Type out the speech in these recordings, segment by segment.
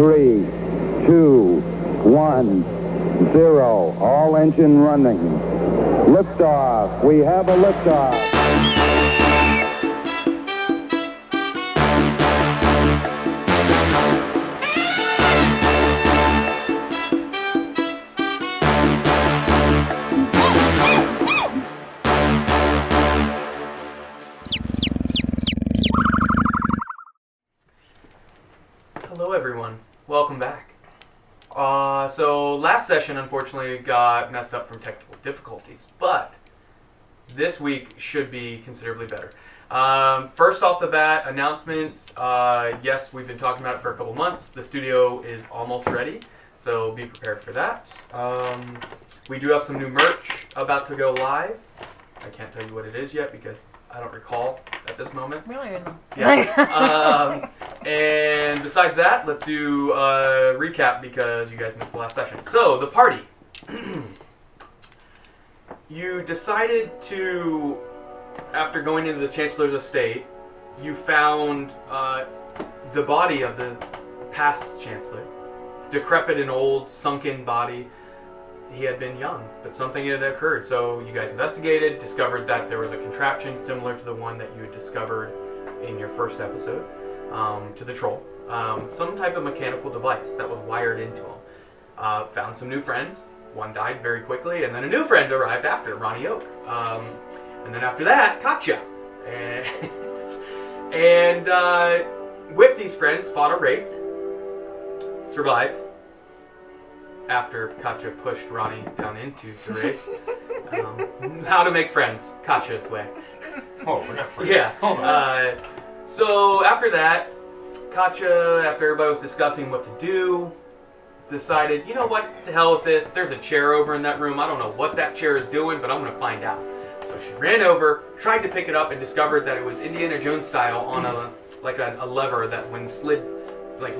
3, 2, 1, 0. All engine running. Liftoff. We have a liftoff. Hello everyone, welcome back. So last session unfortunately got messed up from technical difficulties, but this week should be considerably better. First off the bat, announcements. Yes, we've been talking about it for a couple months. The studio is almost ready, so be prepared for that. We do have some new merch about to go live. I can't tell you what it is yet because I don't recall at this moment. We don't even know. Yeah. And besides that, let's do a recap because you guys missed the last session. So, the party. You decided to, after going into the Chancellor's estate, you found the body of the past Chancellor. Decrepit and old, sunken body. He had been young, but something had occurred. So you guys investigated, discovered that there was a contraption similar to the one that you had discovered in your first episode, to the troll. Some type of mechanical device that was wired into him. Found some new friends. One died very quickly, and then a new friend arrived after, Ronnie Oak. And then after that, Katja. And with these friends, fought a wraith. Survived. After Katja pushed Ronnie down into the wraith. How to make friends, Katja's way. Oh, we're not friends. Yeah. So after that, Katja, after everybody was discussing what to do, decided, you know what, to hell with this. There's a chair over in that room. I don't know what that chair is doing, but I'm going to find out. So she ran over, tried to pick it up, and discovered that it was Indiana Jones style on a lever that when slid,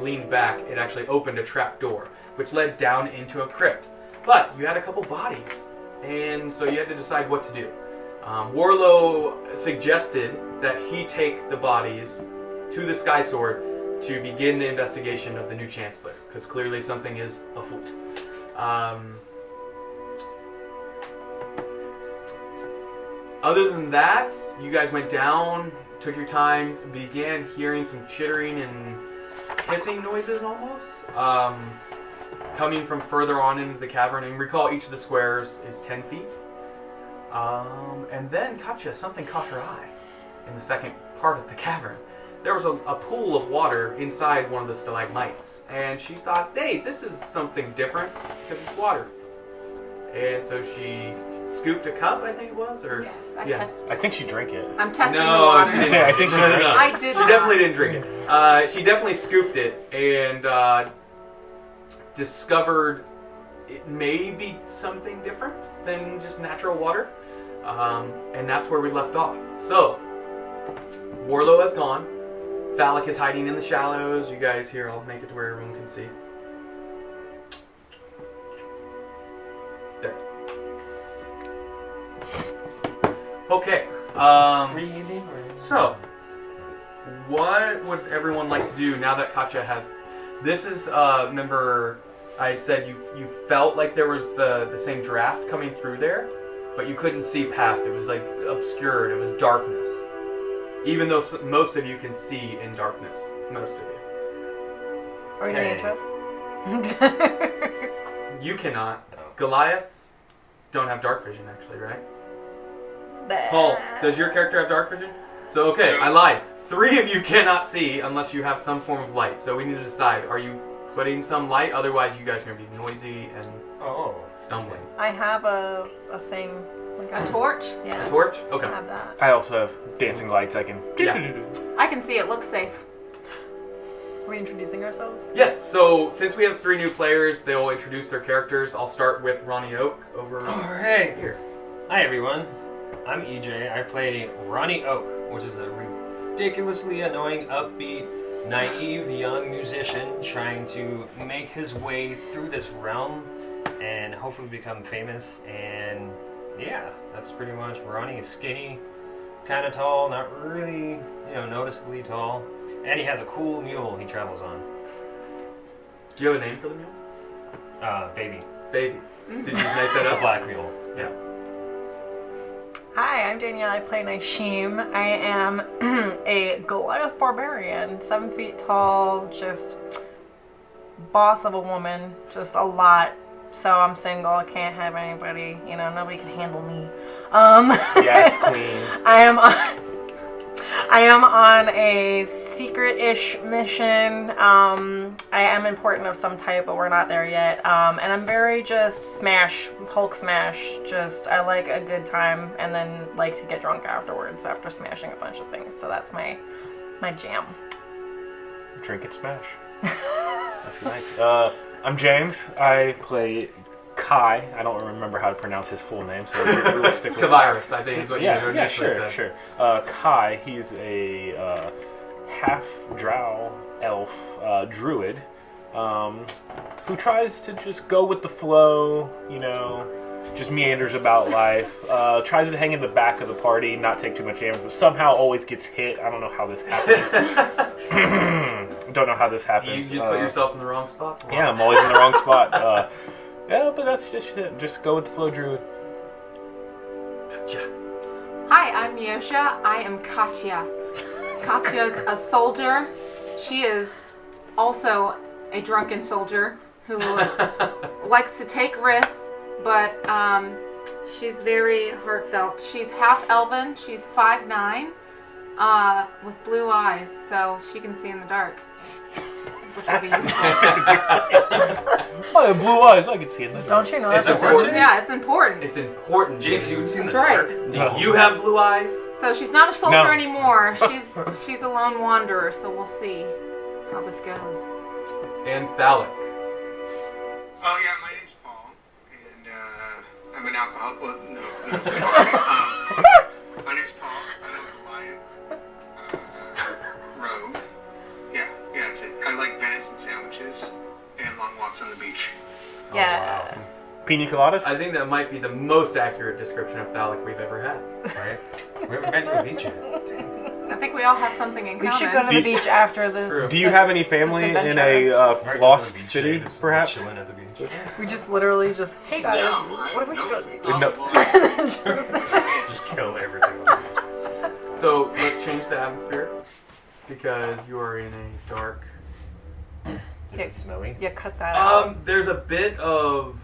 leaned back, it actually opened a trap door, which led down into a crypt. But you had a couple bodies, and so you had to decide what to do. Warlow suggested that he take the bodies to the Sky Sword to begin the investigation of the new Chancellor, because clearly something is afoot. Other than that, you guys went down, took your time, began hearing some chittering and hissing noises almost. Coming from further on into the cavern, and recall each of the squares is 10 feet. And then, Katja, something caught her eye in the second part of the cavern. There was a pool of water inside one of the stalagmites, and she thought, hey, this is something different, because it's water. And so she scooped a cup, I think it was, or Yes, I tested it. I think she drank it. I'm testing the no, water. she didn't. Yeah, I think she drank it. I did She not. definitely didn't drink it. She definitely scooped it and discovered it may be something different than just natural water. And that's where we left off. So, Warlow has gone. Phallic is hiding in the shallows. You guys here, I'll make it to where everyone can see. There. Okay. So, what would everyone like to do now that Katja has... This is, remember, I had said you felt like there was the same draft coming through there, but you couldn't see past. It was obscured. It was darkness. Even though most of you can see in darkness. Most of you. Are we doing intros? You cannot. Goliaths don't have dark vision, actually, right? Bah. Paul, does your character have dark vision? So, okay, I lied. 3 of you cannot see unless you have some form of light. So we need to decide, are you putting some light? Otherwise, you guys are going to be noisy and stumbling. I have a thing. Like a torch? Yeah. A torch? Okay. I have that. I also have dancing lights I can... Yeah. I can see it looks safe. Are we introducing ourselves? Yes, so since we have 3 new players, they'll introduce their characters. I'll start with Ronnie Oak over Alright. here. Hi everyone. I'm EJ. I play Ronnie Oak, which is a ridiculously annoying, upbeat, naive young musician trying to make his way through this realm and hopefully become famous. And yeah, that's pretty much Ronnie. Is skinny, kind of tall, not really, noticeably tall. And he has a cool mule he travels on. Do you have a name for the mule? Baby. Baby. Did you make that The up? black mule. Yeah. Hi, I'm Danielle. I play Nishim. I am a Goliath barbarian, 7 feet tall, just boss of a woman, just a lot. So I'm single. I can't have anybody. You know, nobody can handle me. Yes, queen. I am on a secret-ish mission. I am important of some type, but we're not there yet. And I'm very just Hulk smash. Just, I like a good time and then like to get drunk afterwards after smashing a bunch of things. So that's my jam. Drink and smash. That's nice. I'm James. I play Kai. I don't remember how to pronounce his full name, so we'll stick with Kavirus, I think is what you Yeah, initially sure, said. sure. Kai, he's a half drow elf druid who tries to just go with the flow, you know, just meanders about life, tries to hang in the back of the party, not take too much damage, but somehow always gets hit. I don't know how this happens. Don't know how this happens. You just put yourself in the wrong spot. Yeah, I'm always in the wrong spot. Yeah, but that's just it. Just go with the flow, druid. Gotcha. Hi, I'm Yosha. I am Katya. Katya's a soldier. She is also a drunken soldier who likes to take risks, but she's very heartfelt. She's half elven. She's 5'9", with blue eyes, so she can see in the dark. Which will be useful. I have blue eyes. I can see in the dark. Don't you know that's It's important. Yeah, it's important. It's important. James, you would see in the That's right. dark. Do you have blue eyes? So she's not a soldier No. anymore. She's a lone wanderer. So we'll see how this goes. And phallic. Oh yeah, my name's Paul, and I'm an alcoholic. Well, no, sorry. My name's Paul. I'm a Goliath rogue. Yeah, that's it. I like venison sandwiches and long walks on the beach. Yeah. Pina coladas? I think that might be the most accurate description of phallic we've ever had. Right? We haven't been to a beach yet. I think we all have something in We common. should go to the beach after this. True. Do you have any family in adventure. a Right, lost just on the beach, city, just perhaps? Chilling at the beach. We just literally just, hey guys, No, what if we just go to the beach? No. Just kill everything. So let's change the atmosphere because you are in a dark. Is it snowy? Yeah, cut that out. There's a bit of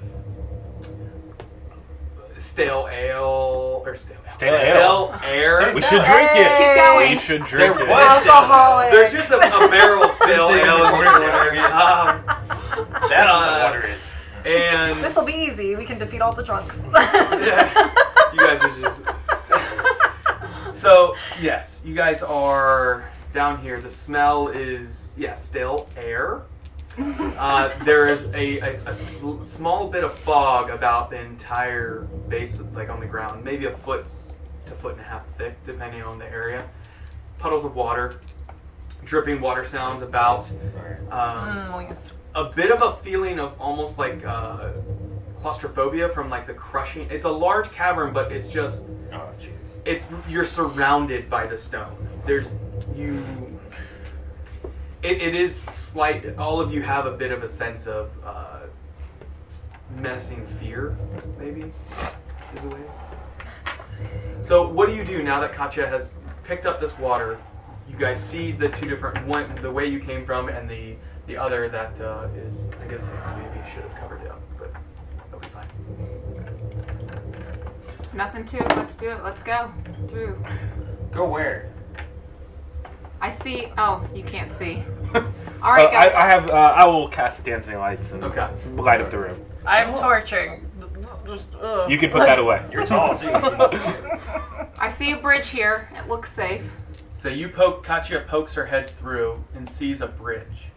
stale ale or Stale ale. air. We should drink it. Keep going. We should drink There it. was- Alcoholic. There's just a barrel of stale There's ale in the corner corner. there. That's what the water is. And This will be easy. We can defeat all the drunks. you guys are just. So yes, you guys are down here. The smell is stale air. There is a small bit of fog about the entire base, like on the ground, maybe a foot to foot and a half thick, depending on the area. Puddles of water, dripping water sounds about. A bit of a feeling of almost like claustrophobia from like the crushing. It's a large cavern, but it's just. Oh, jeez. You're surrounded by the stone. It is slight. All of you have a bit of a sense of menacing fear, maybe, is a way. So what do you do now that Katya has picked up this water? You guys see the two different one, the way you came from, and the other that is. I guess maybe should have covered it up, but that'll be fine. Nothing to it. Let's do it. Let's go through. Go where? I see. Oh, you can't see. All right, guys. I will cast dancing lights and Okay. light up the room. I'm torching. Just, You can put that away. You're tall, too. I see a bridge here. It looks safe. So Katya pokes her head through and sees a bridge.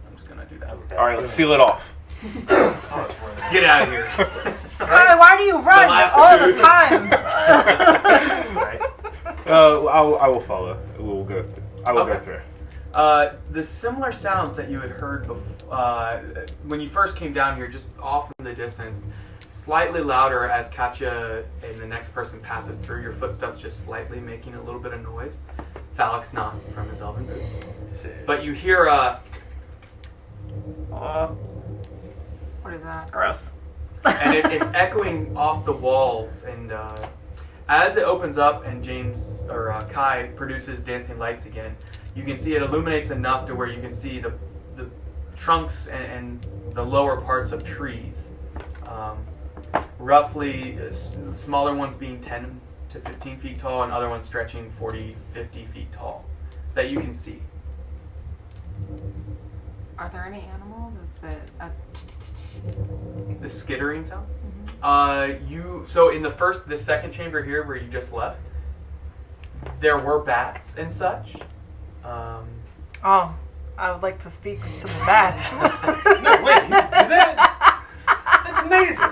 I'm just gonna do that. All right, let's seal it off. Get out of here. Kai, why do you run last all food. the time? Right? I will follow. We'll go. I will go Okay. through. The similar sounds that you had heard when you first came down here, just off in the distance, slightly louder as Katya and the next person passes through. Your footsteps just slightly making a little bit of noise. Phallic's not from his elven boots. But you hear a... Gross. And it's echoing off the walls. And as it opens up and James or Kai produces dancing lights again, you can see it illuminates enough to where you can see the trunks and the lower parts of trees. Roughly, smaller ones being 10 to 15 feet tall and other ones stretching 40, 50 feet tall that you can see. Are there any animals? Is that The skittering sound? So in the second chamber here where you just left, there were bats and such. Oh, I would like to speak to the bats. No, wait, you do that? That's amazing.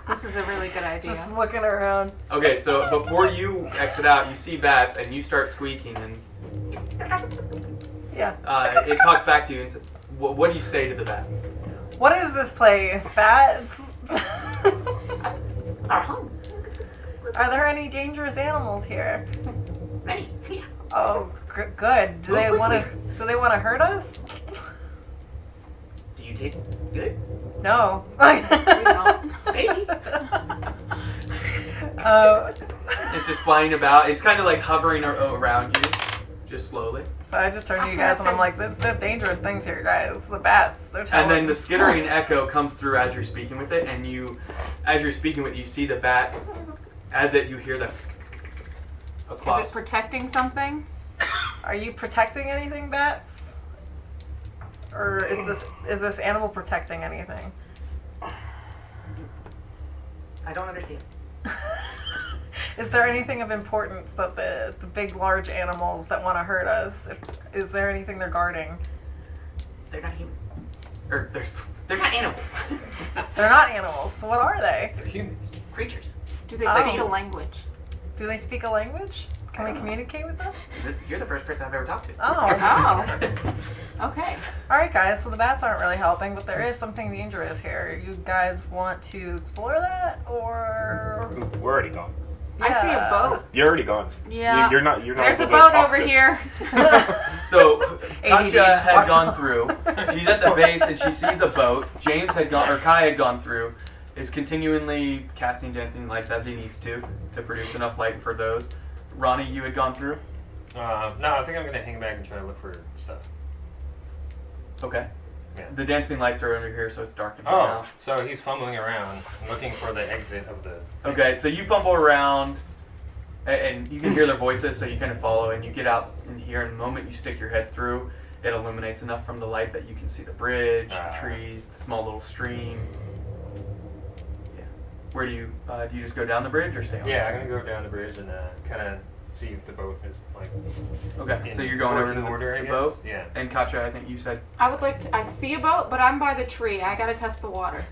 This is a really good idea. Just looking around. Okay, so before you exit out, you see bats and you start squeaking and Yeah. it talks back to you and says, what do you say to the bats? What is this place, bats? Our home. Are there any dangerous animals here? Ready? Yeah. Oh, good. Do they want to hurt us? Do you taste good? No. Maybe. It's just flying about. It's kind of like hovering around you, just slowly. So I just turned to you guys and I'm like, there's dangerous things here, guys. The bats, they're telling And then the skittering echo comes through as you're speaking with it, and as you're speaking with it, you see the bat, you hear the Is applause. it protecting something? Are you protecting anything, bats? Or is this animal protecting anything? I don't understand. Is there anything of importance that the big, large animals that want to hurt us? Is there anything they're guarding? They're not humans. Or They're not animals. They're not animals. So what are they? They're humans. Creatures. Do they Oh. speak a language? Do they speak a language? Can we communicate with them? You're the first person I've ever talked to. Oh. Oh. Okay. All right, guys. So the bats aren't really helping, but there is something dangerous here. You guys want to explore that, or? We're already gone. I see a Yeah. boat. You're already gone. Yeah. You're not. There's a able to boat talk over to- here. So ADD Katya just had walks gone off. through. She's at the base and she sees a boat. James had gone, or Kai had gone through. Is continually casting dancing lights as he needs to produce enough light for those. Ronnie, you had gone through. No, I think I'm gonna hang back and try to look for stuff. Okay. Yeah. The dancing lights are over here, so it's dark in here Oh, now. so he's fumbling around, looking for the exit of the. Okay, so you fumble around, and you can hear their voices, so you kind of follow, and you get out in here, and the moment you stick your head through, it illuminates enough from the light that you can see the bridge, the trees, the small little stream. Yeah. Where do you just go down the bridge or stay on? Yeah, I'm gonna go down the bridge and kind of see if the boat is like. Okay, in so you're going over to working order, I the guess. boat? Yeah. And Katya, I think you said... I would like to. I see a boat, but I'm by the tree. I gotta test the water.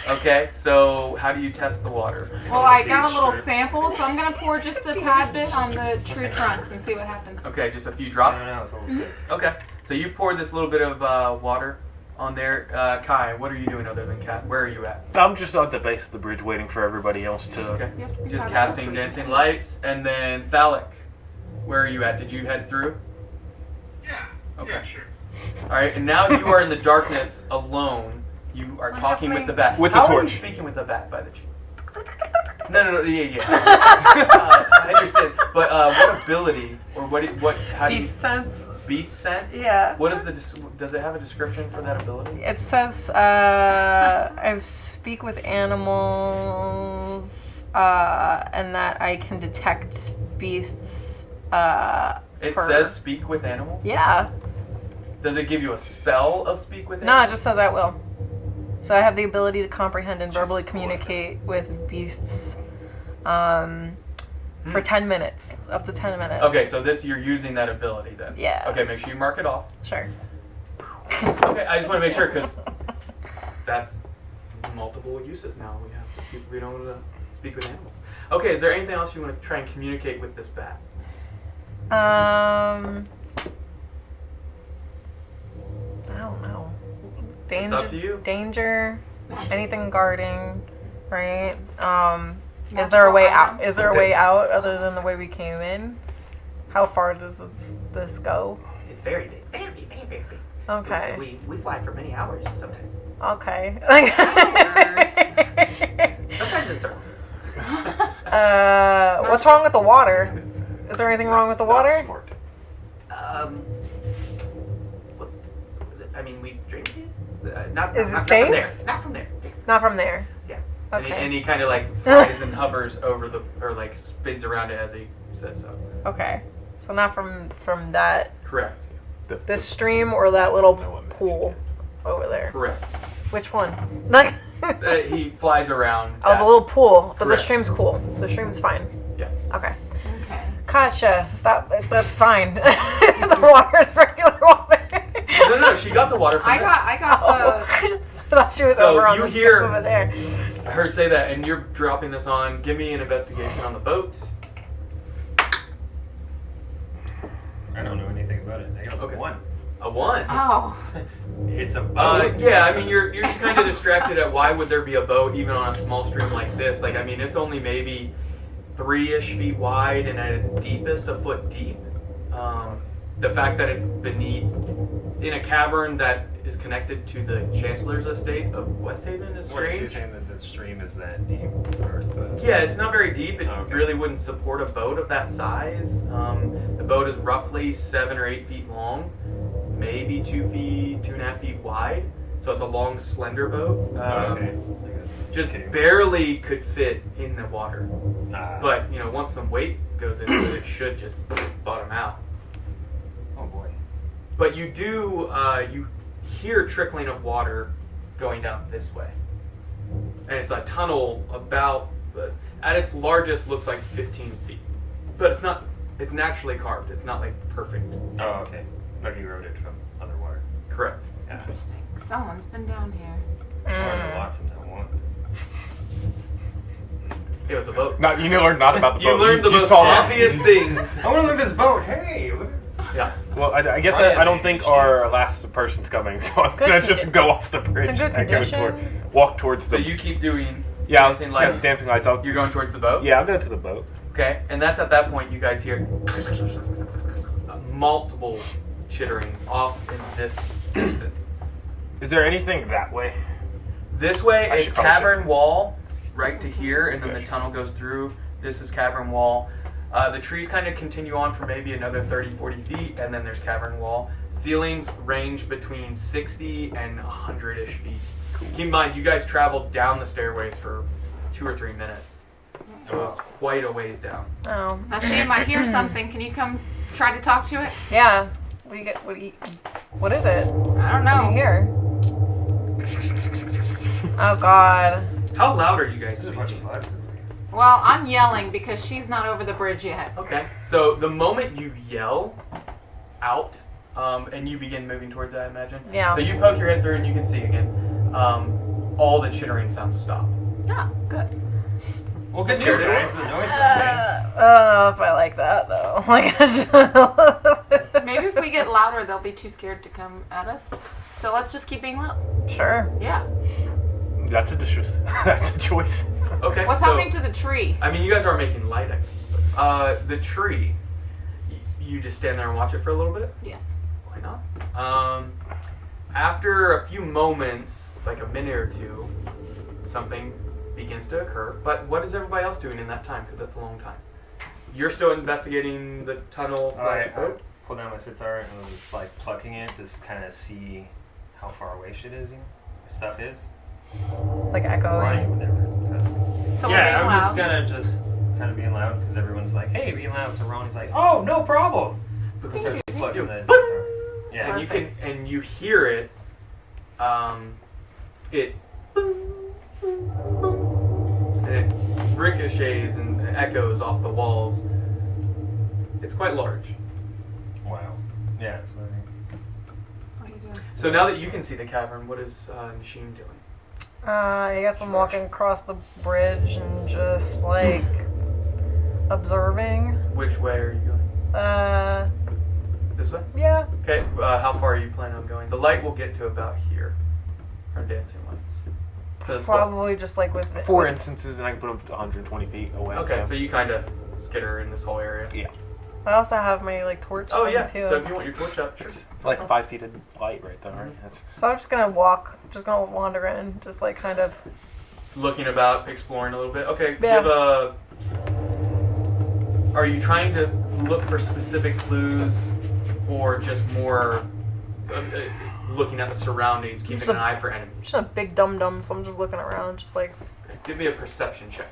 Okay, so how do you test the water? Well, I got a little sample, so I'm gonna pour just a tad bit on the tree trunks and see what happens. Okay, just a few I drops? don't know. It's a little sick. Okay, so you pour this little bit of water on there. Kai, what are you doing other than Kat? Where are you at? I'm just at the base of the bridge waiting for everybody else to. Okay, You have to be just proud of casting us so we can dancing see. lights. And then Phallic, where are you at? Did you head through? Yeah. Okay. Yeah, sure. Alright, and now you are in the darkness alone. You are What talking with happened? the bat. With the How are you torch. speaking with the bat, by the way? No, yeah. I understand. But what ability, or how do you... Beast sense. Beast sense? Yeah. What is does it have a description for that ability? It says, I speak with animals, and that I can detect beasts. It says speak with animals? Yeah. Does it give you a spell of speak with No, animals? it just says I will. So I have the ability to comprehend and verbally communicate with beasts for 10 minutes, up to 10 minutes. Okay, so you're using that ability then? Yeah. Okay, make sure you mark it off. Sure. Okay, I just want to make sure because that's multiple uses now. We don't speak with animals. Okay, is there anything else you want to try and communicate with this bat? I don't know. Danger. It's up to you. Danger. Anything guarding, right? Is Magical there a way out? items. Is there a way out other than the way we came in? How far does this go? It's very big. Very, very, very big. Okay. We fly for many hours sometimes. Okay. Sometimes in circles. What's wrong with the water? Is there anything wrong with the water? Smart. What, I mean, we drink it. Not Is it not safe? from there. Not from there. Not from there. Yeah. Okay. And he kind of like flies and hovers over the, or like spins around it as he says so. Okay. So not from that Correct. this stream or that little know what magic pool is. over there. Correct. Which one? Like He flies around. oh, the little pool. But Correct. the stream's cool. The stream's fine. Yes. Okay. Okay. Katja, stop. That's fine. The water is regular water. No, she got the water from I got Oh. the. I thought she was So over on you the hear- strip over there. her say that, and you're dropping this on. Give me an investigation on the boat. I don't know anything about it. I got a Okay. 1. A 1. Oh. It's a boat. Yeah, I mean, you're just kind of distracted at why would there be a boat even on a small stream like this? Like, I mean, it's only maybe 3-ish feet wide and at its deepest a foot deep. The fact that it's beneath, in a cavern that is connected to the Chancellor's estate of Westhaven is What, so you're strange. saying that the stream is that deep? Or the... Yeah, it's not very deep. It Okay. really wouldn't support a boat of that size. The boat is roughly 7 or 8 feet long, maybe 2.5 feet wide. So it's a long, slender boat. Okay. Just Okay. barely could fit in the water. Ah. But, you know, once some weight goes into it, it should just bottom out. Oh boy. But you do, you hear trickling of water going down this way. And it's a tunnel about, at its largest, looks like 15 feet. But it's not, it's naturally carved. It's not like perfect. Oh, okay. Like you wrote it from underwater. Correct. Yeah. Interesting. Someone's been down here. I learned a lot from that one. It was a boat. Not you learned not about the You boat. learned the you most saw that. obvious things. I want to look at this boat. Hey, look. Yeah. Well, I guess Oh, yeah, I don't it's think interesting. our last person's coming, so I'm Good gonna just condi- go off the bridge in good and go condition? walk towards So the. you keep doing yeah, dancing lights. yes, dancing lights. You're going towards the boat? Yeah, I'll go to the boat. Okay, and that's at that point you guys hear multiple chitterings off in this distance. Is there anything that way? This way, I it's should probably cavern wall right to here, and then Okay. the tunnel goes through. This is cavern wall. The trees kind of continue on for maybe another 30, 40 feet, and then there's cavern wall. Ceilings range between 60 and 100-ish feet. Cool. Keep in mind, you guys traveled down the stairways for 2 or 3 minutes. So it's quite a ways down. Oh. Now, Shame, I hear something. Can you come try to talk to it? Yeah. What is it? I don't What do you know. hear? Oh God. How loud are you guys This is a bunch of speaking? bugs. Well, I'm yelling because she's not over the bridge yet. Okay, so the moment you yell out, and you begin moving towards it, I imagine. Yeah. So you poke your head through and you can see again. All the chittering sounds stop. Yeah, good. Well, because Here's here, it. guys, the noise. I don't know if I like that though. Like, Maybe if we get louder, they'll be too scared to come at us. So let's just keep being loud. sure. Yeah. That's that's a choice. Okay. What's so, happening to the tree? I mean, you guys are making light. The tree. You just stand there and watch it for a little bit. Yes. Why not? After a few moments, like a minute or two, something begins to occur. But what is everybody else doing in that time? Because that's a long time. You're still investigating the tunnel I slash boat. pull down my sitar and I'm just like plucking it, just kind of see how far away shit is, stuff is. Like Right, echoing. whatever. 'cause- So we're yeah, being I'm just loud. gonna just kind of being loud because everyone's like, "Hey, being loud." So Ron's like, "Oh, no problem." Because Starts plucking the Boop! sitar. Yeah, and you can you hear it. It and it ricochets and echoes off the walls. It's quite large. wow. Yeah. So What are you doing? So now that you can see the cavern, what is Nishim doing? I guess I'm walking across the bridge and just like observing. Which way are you going? This way? Yeah. Okay, how far are you planning on going? The light will get to about here. From dancing lights. So it's what- Probably just like with 4 instances, and I can put them 120 feet away. Okay, so you kind of skitter in this whole area. Yeah. I also have my like torch. Oh thing, yeah. too. So if you want your torch up, sure. Like 5 feet of light right there, right? That's So I'm just gonna walk, just gonna wander in, just like kind of. Looking about, exploring a little bit. Okay. Yeah. Give a. Are you trying to look for specific clues, or just more looking at the surroundings, keeping Just a- an eye for enemies? Just a big dum dum, so I'm just looking around, just like. Okay. Give me a perception check.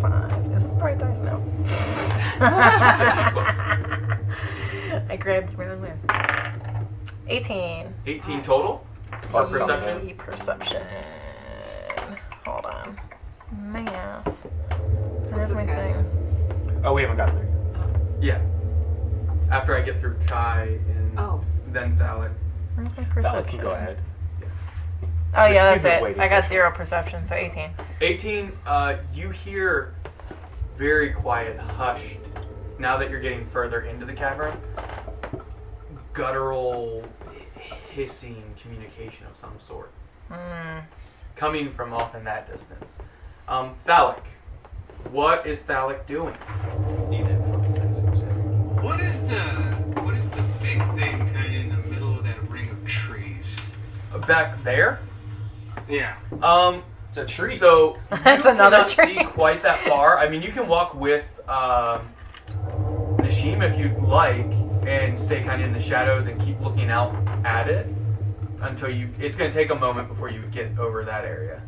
5. Is this the right dice? No. I grabbed the wrong one. 18. 18 total for Plus perception. Perception. Hold on. Math. What's Where's this my guy? thing? Oh, we haven't gotten there. Yeah. After I get through Kai and Oh. then Thalic. Where's my perception? That can go ahead. Oh yeah, that's You've been it. waiting I got for 0 perception, so 18. 18, you hear very quiet, hushed, now that you're getting further into the cavern, guttural, hissing communication of some sort. Coming from off in that distance. Thalic. What is Thalic doing? What is the big thing kind of in the middle of that ring of trees? Back there? Yeah. It's a tree. So That's you another cannot tree. see quite that far. I mean, you can walk with Nashim if you'd like, and stay kind of in the shadows and keep looking out at it until you. It's going to take a moment before you get over that area.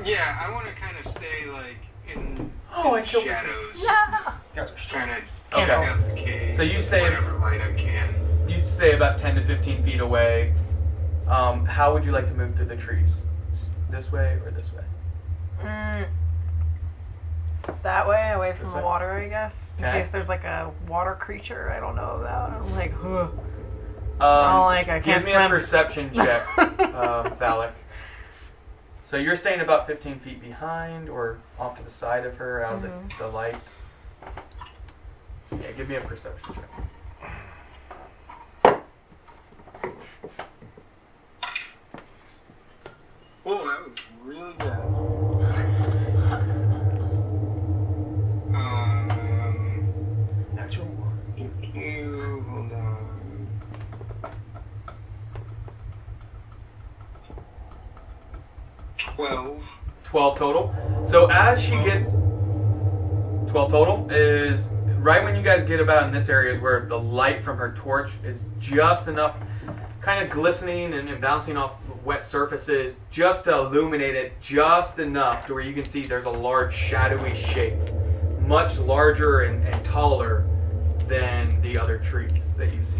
Yeah, I want to kind of stay like in Oh, I the killed the shadows. Yeah. Guys are Trying to Okay. check out the cave. So you with say- whatever light I can. You'd stay about 10 to 15 feet away. How would you like to move through the trees? This way or this way? That way, away from This the way? water, I guess. In Okay. case there's like a water creature I don't know about. I'm like, huh. I can't give me swim. a perception check, Thalic. So you're staying about 15 feet behind or off to the side of her, out of the light. Yeah, give me a perception check. Oh, that was really bad. Natural one. Hold on. 12. 12 total. So as she gets 12 total is right when you guys get about in this area is where the light from her torch is just enough, kind of glistening and bouncing off wet surfaces, just to illuminate it just enough to where you can see there's a large shadowy shape, much larger and taller than the other trees that you see.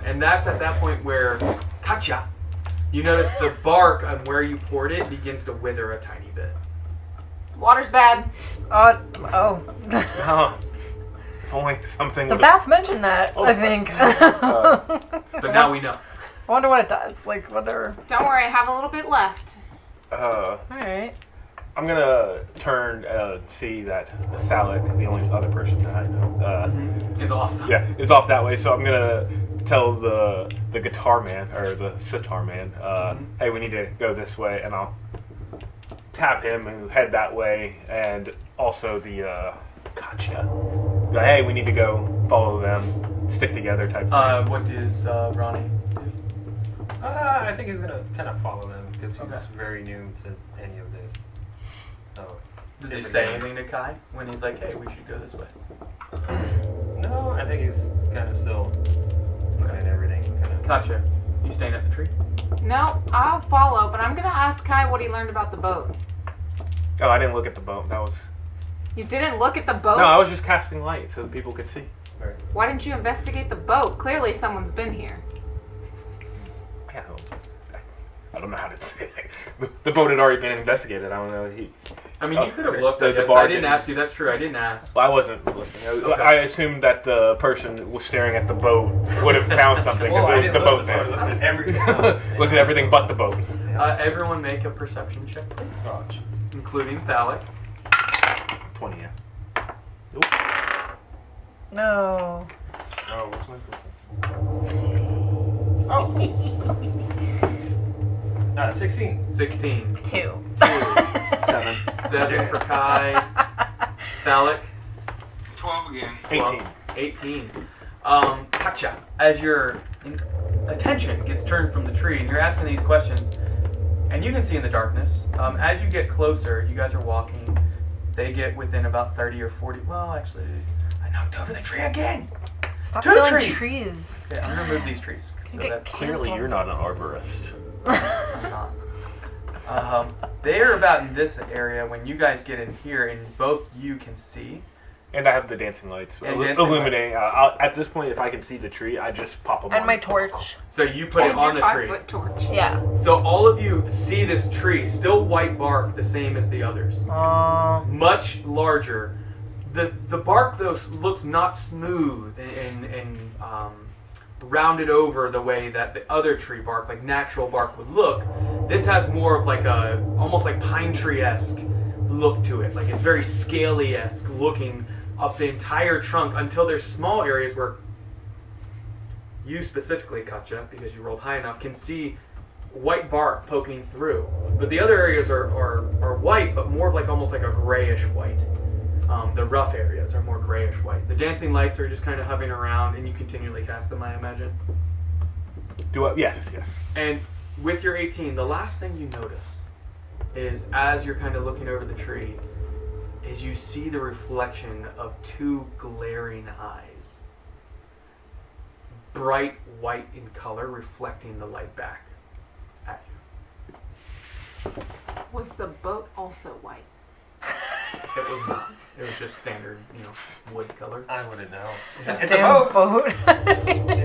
And that's at that point where Katja, you notice the bark on where you poured it begins to wither a tiny bit. Water's bad. Oh. Oh, if only something The would've- bats mentioned that, I think. But now we know. I wonder what it does. Like, wonder. Don't worry, I have a little bit left. Alright. I'm gonna turn see that Thalic, the only other person that I know, It's off. yeah, is off that way. So I'm gonna tell the guitar man or the sitar man, hey, we need to go this way, and I'll tap him and head that way, and also the gotcha. But, hey, we need to go follow them, stick together type thing. What does Ronnie do? I think he's gonna kind of follow them because he's Okay. very new to any of this. So. Does he say anything to Kai when he's like, hey, we should go this way? No, I think he's kind of still looking at everything. Gotcha. You staying at the tree? No, I'll follow, but I'm gonna ask Kai what he learned about the boat. Oh, I didn't look at the boat. That was You didn't look at the boat? no, I was just casting light so that people could see. Why didn't you investigate the boat? Clearly someone's been here. Yeah, I don't know how to say that. The boat had already been investigated. I don't know. I mean, you could have looked. The I guess. bar I didn't didn't- ask you. That's true. I didn't ask. I wasn't looking. Okay. I assumed that the person was staring at the boat would have found something because it was the boat I there. looked at everything else. Looked at everything but the boat. Everyone make a perception check, please. Oh, jeez. Including Thalic. 20, yeah. No. Oh, what's my perception? 16. 16. 2. 7. 7 for Kai. Phallic. 12 again. 18. 18. Katja, as your attention gets turned from the tree and you're asking these questions, and you can see in the darkness, as you get closer, you guys are walking, they get within about 30 or 40. Well, actually, I knocked over the tree again. Stop 2 killing trees. trees. Okay, I'm going to move these trees. You So get that Clearly, you're not an arborist. I'm not. They are about in this area when you guys get in here, and both you can see. And I have the dancing lights And dancing illuminating. At this point, if I can see the tree, I just pop them And on. my torch. So you put it on the tree. 5-foot torch. Yeah. So all of you see this tree, still white bark, the same as the others. Much larger. The bark though looks not smooth and rounded over the way that the other tree bark, like natural bark, would look. This has more of like a almost like pine tree-esque look to it. Like it's very scaly-esque looking up the entire trunk until there's small areas where you specifically, Katja, because you rolled high enough, can see white bark poking through. But the other areas are white, but more of like almost like a grayish white. The rough areas are more grayish white. The dancing lights are just kind of hovering around, and you continually cast them, I imagine. Do I? Yes. And with your 18, the last thing you notice is as you're kind of looking over the tree, is you see the reflection of 2 glaring eyes. Bright white in color, reflecting the light back at you. Was the boat also white? It was not. It was just standard, wood color. I wouldn't know. This It's a damn boat.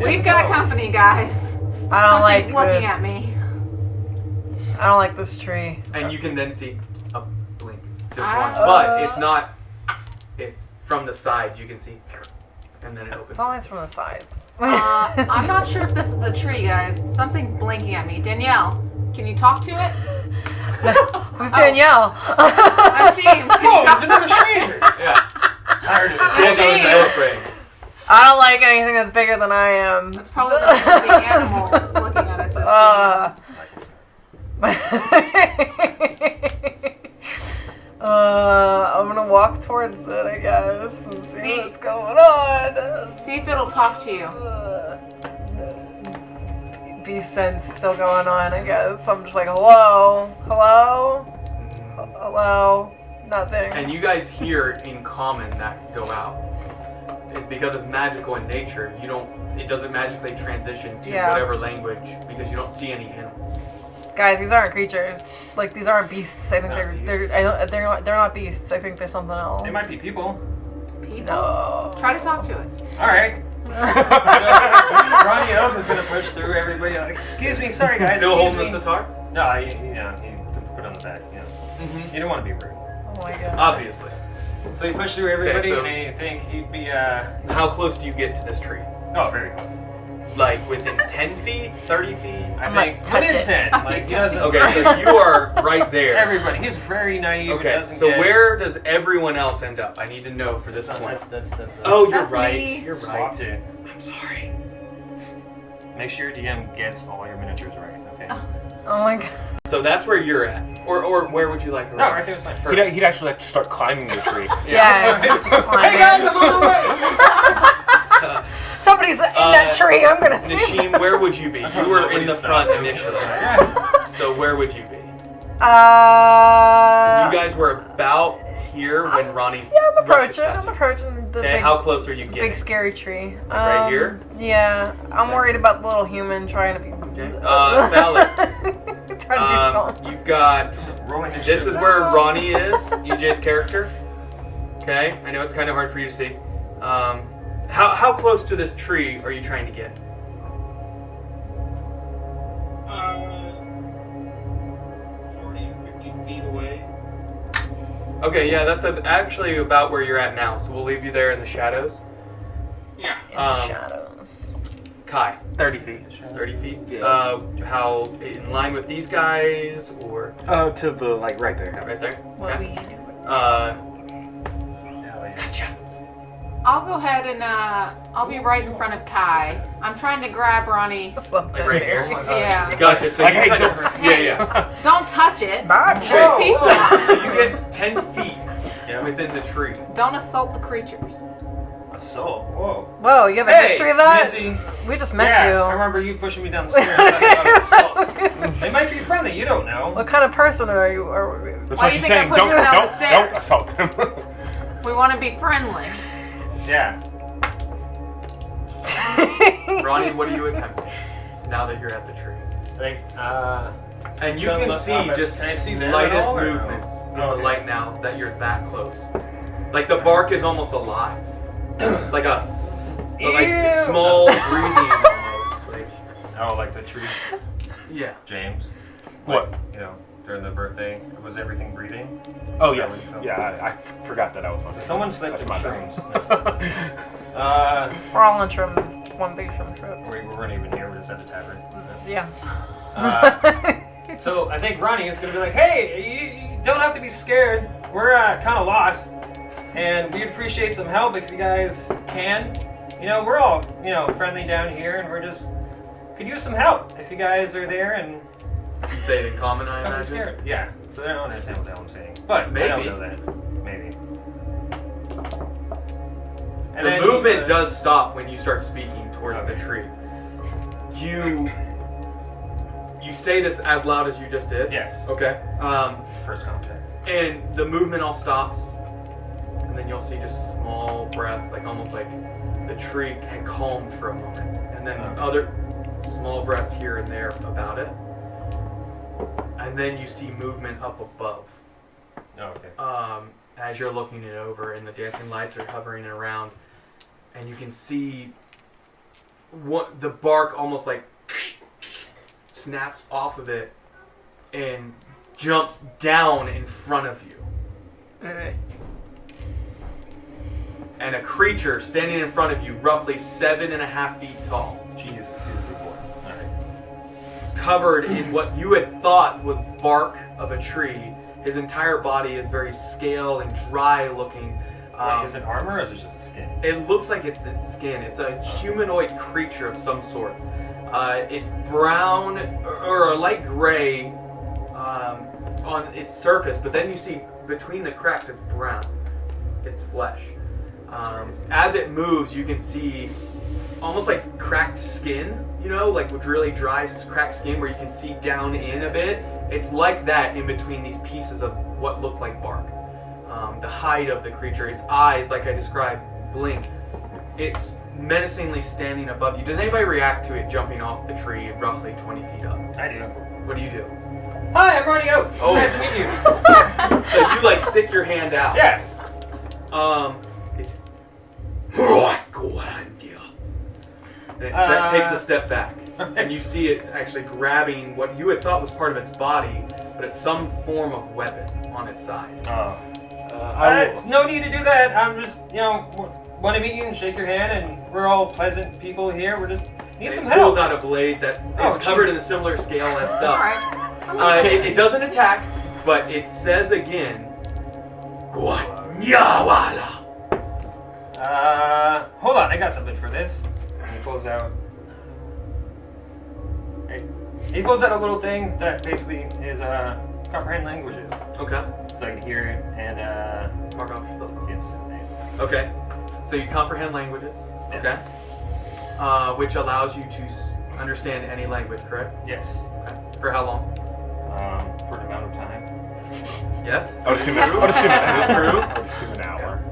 We've got company, guys. I don't like Something's looking this. at me. I don't like this tree. And you can then see a blink. Just Ah. one. But it's not. It's from the side. You can see. And then it opens. It's always from the side. I'm not sure if this is a tree, guys. Something's blinking at me. Danielle, can you talk to it? Who's Danielle? Ashim, can you talk to another stranger. Yeah. Tired of She has Ashim. an airplane. I don't like anything that's bigger than I am. That's probably the animal looking at us. I'm gonna walk towards it, I guess, and see See- what's going on. See if it'll talk to you. Beast sense still going on, I guess. I'm just like, hello? Hello? Hello? Nothing. And you guys hear in common that go out. Because it's magical in nature, it doesn't magically transition to Yeah. whatever language because you don't see any animals. Guys, these aren't creatures. Like, these aren't beasts. I think Not they're not beasts. I think they're something else. They might be people. People? No. Try to talk to it. All right. Ronnie Oak is gonna push through everybody. Like, excuse me, sorry guys. Still excuse holding the me. sitar? No, he put it on the back. You don't want to be rude. Oh my god. Obviously. So he pushed through everybody, Okay, so- and I think he'd be How close do you get to this tree? very close. Like within 10 feet? 30 feet? I might think touch within it. 10. Like he doesn't. Okay, so you are right there. Everybody, he's very naive. Okay, doesn't so get, where does everyone else end up? I need to know for this point. That's Oh, you're That's right. me. You're swapped right. it. I'm sorry. Make sure your DM gets all your miniatures right. Okay. Oh my god. So that's where you're at. Or where would you like to No, run? right there was fine. He'd actually like to start climbing the tree. Yeah. Just climb Hey it. guys, I'm on the way. Somebody's in that tree. I'm gonna see. Nishim, where would you be? You were in the Nobody's front stopping. initially. Yeah. So where would you be? You Yeah, guys were about here when Ronnie I'm rushes approaching. past I'm you. approaching the Okay, big, how close are you big getting? scary tree. Right here? Yeah. I'm worried about the little human trying to be. Okay. Valid. Trying to do something. You've got. Rolling This is where Ronnie is, EJ's character. Okay, I know it's kind of hard for you to see. How close to this tree are you trying to get? 40, 50 feet away. Okay, yeah, that's actually about where you're at now, so we'll leave you there in the shadows. Yeah. In the shadows. Kai, 30 feet. 30 feet? Yeah. How in line with these guys, or To the, like, right there. right there? What Okay. we do? Gotcha. I'll go ahead and I'll be right in front of Kai. I'm trying to grab Ronnie. Like right here? Yeah. Gotcha. So Like, you hey, kinda- don't- yeah. Don't touch it. Not We're people. So you get 10 feet Yeah. within the tree. Don't assault the creatures. Assault. Whoa. Whoa, you have a Hey, history of that? Nancy. We just met Yeah, you. I remember you pushing me down the stairs talking about assault. They might be friendly, you don't know. What kind of person are you? That's Why what do you she's think I saying. put you down the Don't stairs? assault them. We want to be friendly. Yeah. Ronnie, what are you attempting now that you're at the tree? Like, And you Can I can look see up at- just can I see them at lightest all, or no? movements in Oh, the okay. light now that you're that close. Like the bark is almost alive. like Ew. small breathing almost. Like, oh, like the tree, yeah. James. What? Like, you know, during the birthday, was everything breathing? Oh, Is that yes. what you felt? Yeah, I forgot that I was on. So someone slipped That's some my shrooms. We're all on shrooms. One big shroom trip. We weren't even here, we're just at the tavern. Yeah. So I think Ronnie is going to be like, hey, you don't have to be scared. We're kind of lost. And we'd appreciate some help if you guys can. You know, we're all, friendly down here, and we're just could use some help if you guys are there and You say it in common, I don't be imagine. scared. Yeah, so they don't understand what the hell I'm saying. But Maybe. I don't know that. Maybe. And The then movement he does stop when you start speaking towards the Okay. tree. You say this as loud as you just did. Yes. Okay. First contact. And the movement all stops, and then you'll see just small breaths, like almost like the tree had calmed for a moment, and then Okay. other small breaths here and there about it, and then you see movement up above. Oh, okay. As you're looking it over, and the dancing lights are hovering around, and you can see what the bark almost like snaps off of it and jumps down in front of you. And a creature standing in front of you, roughly 7.5 feet tall, Jesus, he's a big boy. Alright. covered in what you had thought was bark of a tree. His entire body is very scale and dry looking. Wait, is it armor or is it just a skin? It looks like it's its skin. It's a humanoid creature of some sort. It's brown or a light gray on its surface, but then you see between the cracks it's brown. It's flesh. As it moves, you can see almost like cracked skin, like with really dry cracked skin where you can see down in a bit. It's like that in between these pieces of what look like bark. The hide of the creature, its eyes, like I described, blink. It's menacingly standing above you. Does anybody react to it jumping off the tree roughly 20 feet up? I do. What do you do? Hi, I'm Ronnie Oak. Oh. Nice to meet you. So you like stick your hand out. Yeah. It, and it takes a step back, and you see it actually grabbing what you had thought was part of its body, but it's some form of weapon on its side. It's no need to do that. I'm just, want to meet you and shake your hand, and we're all pleasant people here. We just need some It pulls help. out a blade that Oh, is covered jeez. in a similar scale as All stuff. right. I'm gonna take It doesn't attack, but it says again, Guanyawala. Hold on, I got something for this. And he pulls out. He pulls out a little thing that basically is comprehend languages, Okay. so I can hear it and Mark off your spells. yes. Okay. So you comprehend languages. Yes. Okay. Which allows you to understand any language, correct? Yes. Okay. For how long? For an amount of time. Yes. I would assume an hour.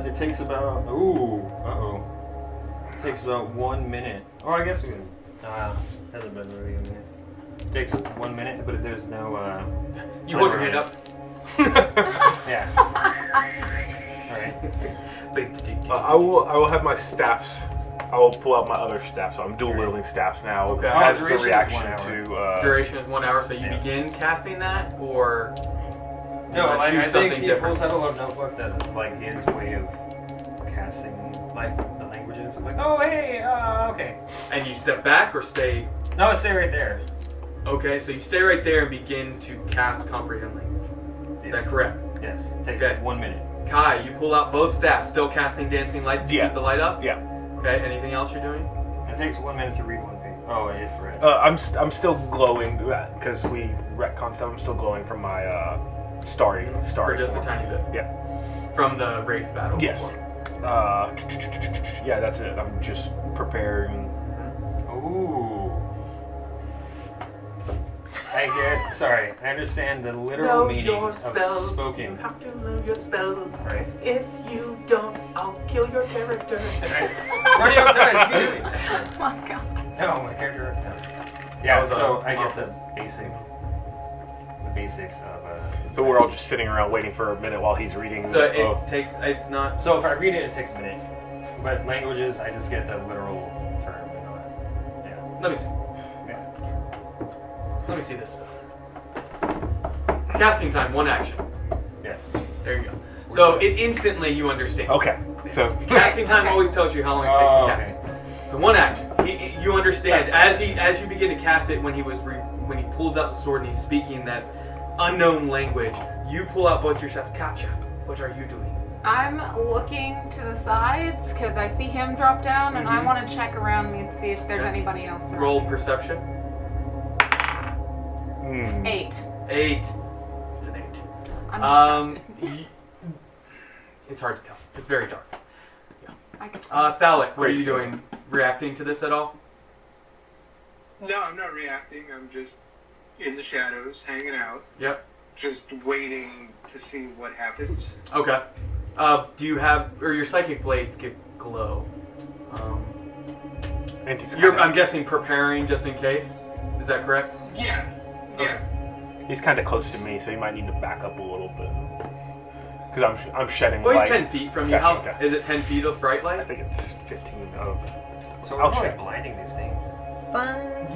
It takes about. It takes about 1 minute. Or I guess we can. Hasn't been really a minute. It takes 1 minute, but there's no. You hold your hand up. Yeah. All right. I will have my staffs. I will pull out my other staff, so I'm dual wielding staffs now. Okay. As the Duration is reaction 1 hour. to. Duration is 1 hour, so you Yeah. begin casting that, or you No, wanna I choose think something he different. pulls out a little notebook that's like his way of casting like the languages. I'm like, oh hey, okay. And you step back or stay. No, stay right there. Okay, so you stay right there and begin to cast comprehend language. Is that correct? Yes. It takes Okay. 1 minute. Kai, you pull out both staffs, still casting dancing lights to keep the light up? Yeah. Okay, anything else you're doing? It takes 1 minute to read one page. Oh, it is for it. I'm still glowing because we retcon stuff. I'm still glowing from my starry For just form. a tiny bit. Yeah. From the Wraith battle. Yes. before. Yeah, that's it. I'm just preparing. Ooh. I get. Sorry, I understand the literal Know meaning your of spells. You spoken. have to know your spells. Right. If you don't, I'll kill your character. Runny Oak dies immediately. Oh my god. No, my character. No. Yeah, was, so I get office. the basics of. So we're all just sitting around waiting for a minute while he's reading. So it takes, it's not, So if I read it, it takes a minute. But languages, I just get the literal term and all that. Yeah. let me see. Yeah. Let me see this. Casting time, 1 action. Yes. There you go. So it instantly you understand. Okay. So Casting time Okay. always tells you how long it takes to cast. So 1 action. You understand That's as you begin to cast it when he pulls out the sword and he's speaking that unknown language. You pull out both your staffs. Katja, what are you doing? I'm looking to the sides because I see him drop down, and I want to check around me and see if there's anybody else around. Roll perception. 8. 8. It's an 8. I'm distracted. It's hard to tell. It's very dark. I can see. Thalic, what are you Grayscale. doing? Reacting to this at all? No, I'm not reacting. I'm just in the shadows, hanging out, Yep. just waiting to see what happens. Okay. Do you have, or your psychic blades give glow? and he's I'm guessing preparing just in case. Is that correct? Yeah. Yeah. He's kind of close to me, so he might need to back up a little bit. Because I'm shedding Well, he's light. 10 feet from you. How Gotcha, okay. is it 10 feet of bright I light? think it's 15 of. So I'll we're really check. blinding these things.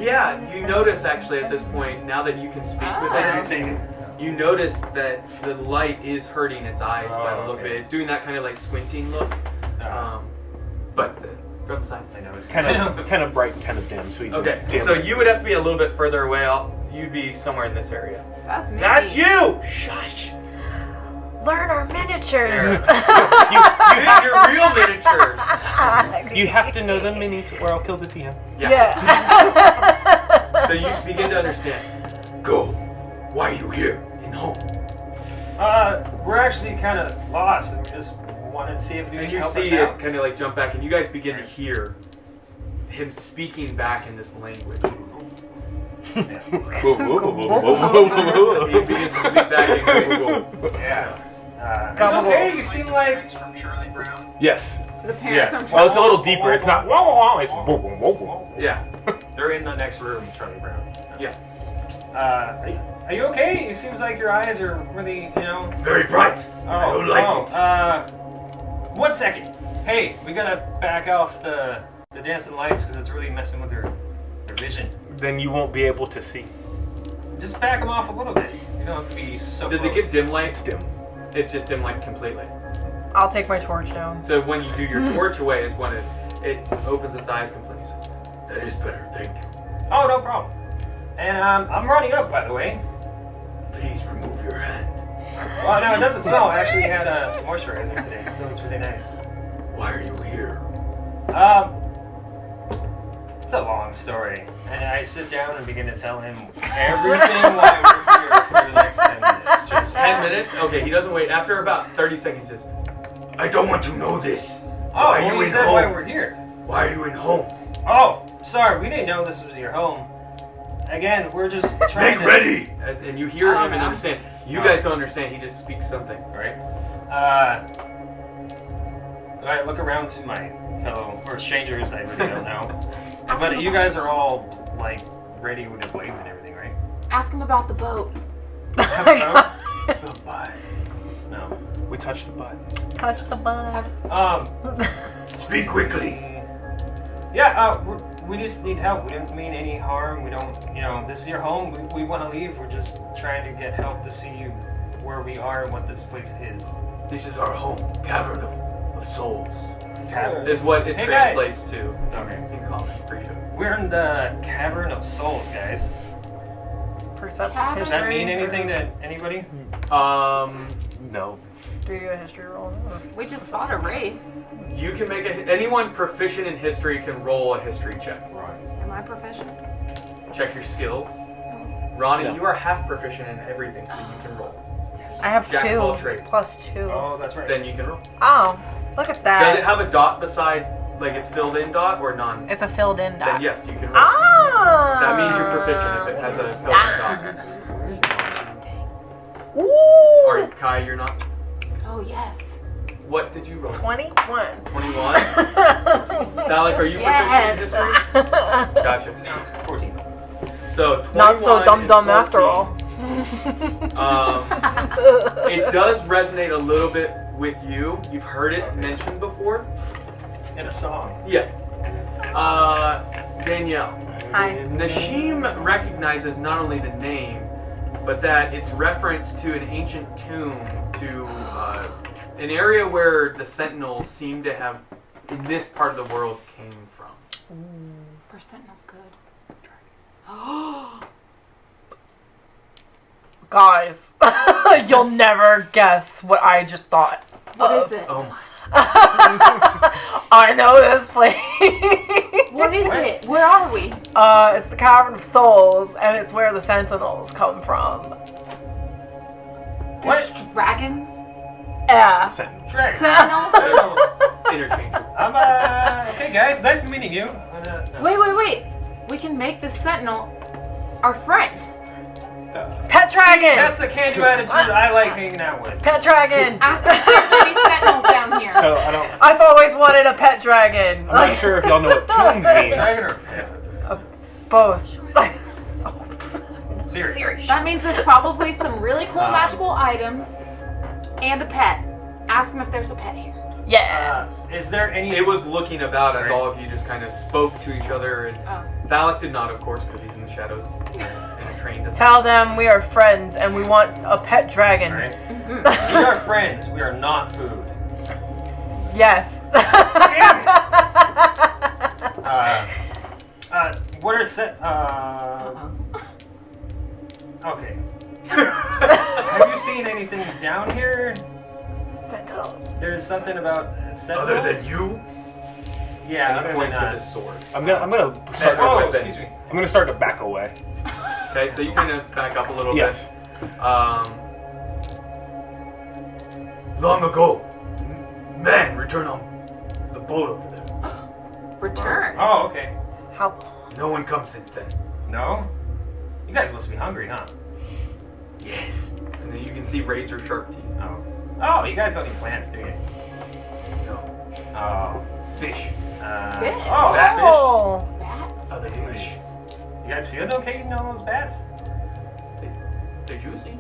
Yeah, you notice actually at this point, now that you can speak with Ah. it, you notice that the light is hurting its eyes by the look of it. okay. It's doing that kind of like squinting look. But from the sides, I know. It's 10 of bright, 10 of dim. So he's Okay, dim. so you would have to be a little bit further away. You'd be somewhere in this area. That's me. That's you! Shush! Learn our miniatures. You're real miniatures. You have to know the minis, or I'll kill the DM. Yeah. So you begin to understand. Go. Why are you here? In home. We're actually kind of lost, and we just wanted to see if you And could you help us see it out. kind of like jump back, and you guys begin to hear him speaking back in this language. He begins to speak back in Greek. Yeah. Okay, you seem like. It's from Charlie Brown. Yes. The parents Yes. from Well, it's a little deeper. It's not. It's. Yeah. They're in the next room, Charlie Brown. Yeah. Are you okay? It seems like your eyes are really, Very bright. Oh, don't like it. 1 second. Hey, we gotta back off the dancing lights because it's really messing with their vision. Then you won't be able to see. Just back them off a little bit. You don't have to be so Does close. it give dim light? It's dim. It's just dim light completely. I'll take my torch down. So when you do your torch away is when it opens its eyes completely. Says, that is better, thank you. Oh, no problem. And I'm running up, by the way. Please remove your hand. Well, no, it doesn't smell. I actually had a moisturizer today, so it's really nice. Why are you here? It's a long story. And I sit down and begin to tell him everything why we're here for the next 10 minutes. Just 10 minutes? Okay, he doesn't wait. After about 30 seconds, he says, I don't want to know this. Oh, Why are well, you you in said home? why we're here. Why are you in home? Oh, sorry, we didn't know this was your home. Again, we're just trying Make to... ready! And you hear Oh, him and no. understand. You guys don't understand. He just speaks something. Right? I look around to my fellow, or strangers I really don't know. Ask But him you about- guys are all, like, ready with your blades and everything, right? Ask him about the boat. No. We touched the butt. Touch the butt. Speak quickly. Yeah, we just need help. We didn't mean any harm. We don't, this is your home. We want to leave. We're just trying to get help to see where we are and what this place is. This is our home. Cavern of souls. Cavern. Is what it Hey, guys. translates to Okay. in common for you. We're in the cavern of souls, guys. Perception. Cavern. Does that mean anything to anybody? No. Do we do a history roll? We just fought a wraith. You can make anyone proficient in history can roll a history check. Am I proficient? Check your skills. Ronnie, Yeah. you are half proficient in everything, so you can roll. I have Jack of all 2 trades. plus 2. Oh, that's right. Then you can roll. Oh, look at that. Does it have a dot beside, like it's filled in dot or none? It's a filled in dot. Then yes, you can roll. Ah! That means you're proficient if it has a filled in dot. Ooh! Or Kai, you're not. Oh, yes. What did you roll? 21. 21. Dalek, are you Yes. proficient in history? Gotcha. 14. So 21 Not so and dumb after 14. all. It does resonate a little bit with you. You've heard it mentioned before. In a song. Yeah. Danielle. Hi. Nashim recognizes not only the name, but that it's reference to an ancient tomb, to an area where the Sentinels seem to have, in this part of the world, came from. Sentinel's good. Oh. Guys, you'll never guess what I just thought. What is it? Oh my. I know this place. What is it? Where are we? It's the Cavern of Souls, and it's where the Sentinels come from. There's dragons? Yeah. Dragon. Sentinels? Interchangeable. Okay, guys. Nice meeting you. Wait. We can make the Sentinel our friend. Pet dragon. That's the can-do attitude I like hanging out with. Pet dragon. Ask if there's any Sentinels down here. So I don't. I've always wanted a pet dragon. I'm not sure if y'all know what tomb means. Dragon or pet? Both. Serious. That means there's probably some really cool magical items and a pet. Ask him if there's a pet here. Yeah. Is there any? It was looking about as Right. all of you just kind of spoke to each other, and Valak did not, of course, because he's in the shadows and trained us. Tell them we are friends and we want a pet dragon. Right. We are friends. We are not food. Yes. Damn it. What are set? Okay. Have you seen anything down here? Sentinels. There's something about sentinels. Other than you? Yeah, And he other points than with his us. sword. I'm gonna start. Oh, Weapon. excuse me. I'm gonna start to back away. Okay, so you kind of back up a little Yes. bit. Long ago, men returned on the boat over there. Return. Oh, okay. How long? No one comes since then. No? You guys must be hungry, huh? Yes. And then you can see razor sharp teeth. Oh. Oh, you guys don't eat plants, do you? No. Oh. Fish. Fish? Oh, that fish. Oh. Bats? Other fish. You guys feeling okay eating all those bats? They're juicy.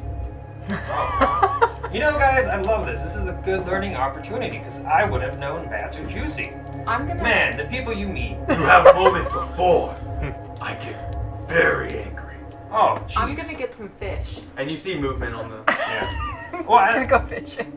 You know, guys, I love this. This is a good learning opportunity because I would have known bats are juicy. I'm gonna. Man, the people you meet. You have a moment before I get very angry. Oh, jeez. I'm gonna get some fish. And you see movement on the. Yeah. I'm Well, just gonna go fishing.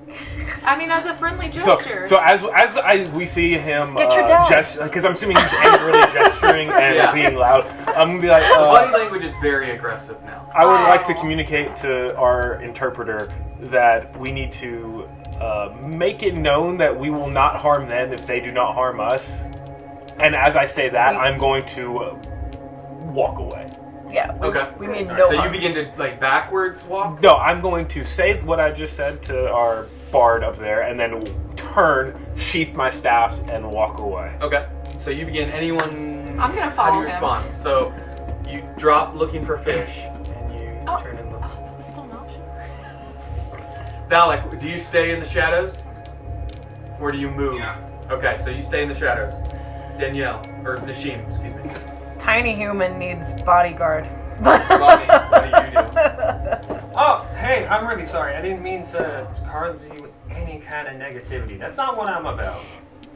I mean, as a friendly So, gesture. so we see him Get your dad. gesture, because I'm assuming he's angrily gesturing and Yeah. being loud. I'm gonna be like, The body language is very aggressive now. I would like to communicate to our interpreter that we need to make it known that we will not harm them if they do not harm us. And as I say that, I'm going to walk away. Yeah. Okay. We mean Alright, no so you harm. begin to like backwards walk. No, I'm going to say what I just said to our bard up there, and then turn, sheath my staffs, and walk away. Okay. So you begin. Anyone? I'm gonna How do follow you him. respond? So you drop looking for fish, and you turn and look. Oh, that was still an option. Valak, do you stay in the shadows, or do you move? Yeah. Okay, so you stay in the shadows. Danielle or Nashim, excuse me. Tiny human needs bodyguard. Ronnie, what do you do? Oh, hey, I'm really sorry. I didn't mean to cause you with any kind of negativity. That's not what I'm about.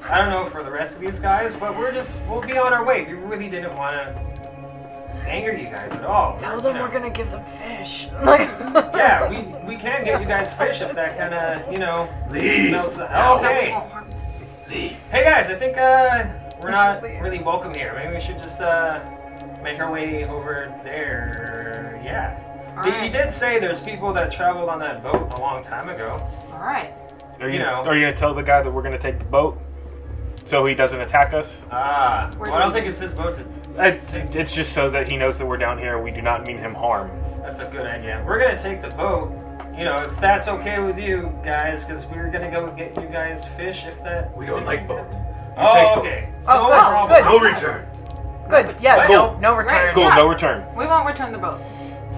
I don't know for the rest of these guys, but we'll be on our way. We really didn't want to anger you guys at all. Tell them we're gonna give them fish. Like. Yeah, we can get you guys fish if that kind of, Leave. melts the... That Okay. won't harm them. Leave. Hey guys, I think we're not leave. really welcome here. Maybe we should just make our way over there. Yeah. All You right. did say there's people that traveled on that boat a long time ago. All right. Are you You know. gonna tell the guy that we're gonna take the boat, so he doesn't attack us? Well, I don't think it's his boat. It's just so that he knows that we're down here. We do not mean him harm. That's a good idea. We're gonna take the boat. You know, if that's okay with you guys, because we're gonna go get you guys fish. If that. We don't like boat. Oh, take boat. okay. Oh, No good, problem. good. No return. Good. Yeah. What? No return. Right. Cool. Yeah. No return. We won't return the boat.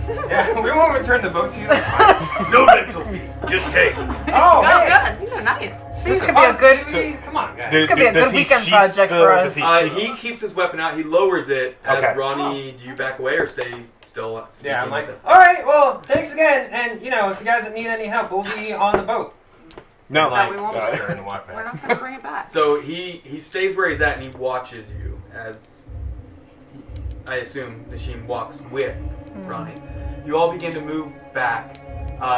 Yeah, we won't return the boat to you. That's fine. No rental fee. Just take. Oh, Oh, hey. good. These are nice. This could be a good. Positivity? Come on, guys. This could be a Does good he weekend sheath project for us. does he sheath- He keeps his weapon out. He lowers it as Okay. Ronnie. Do you back away or stay still? Speaking Yeah, I'm like, with it? all right, well, thanks again, and you know, if you guys need any help, we'll be on the boat. No. No, we won't. Just turn and walk We're back. not gonna bring it back. So he stays where he's at and he watches you as I assume Nashim walks with Ronnie. You all begin to move back.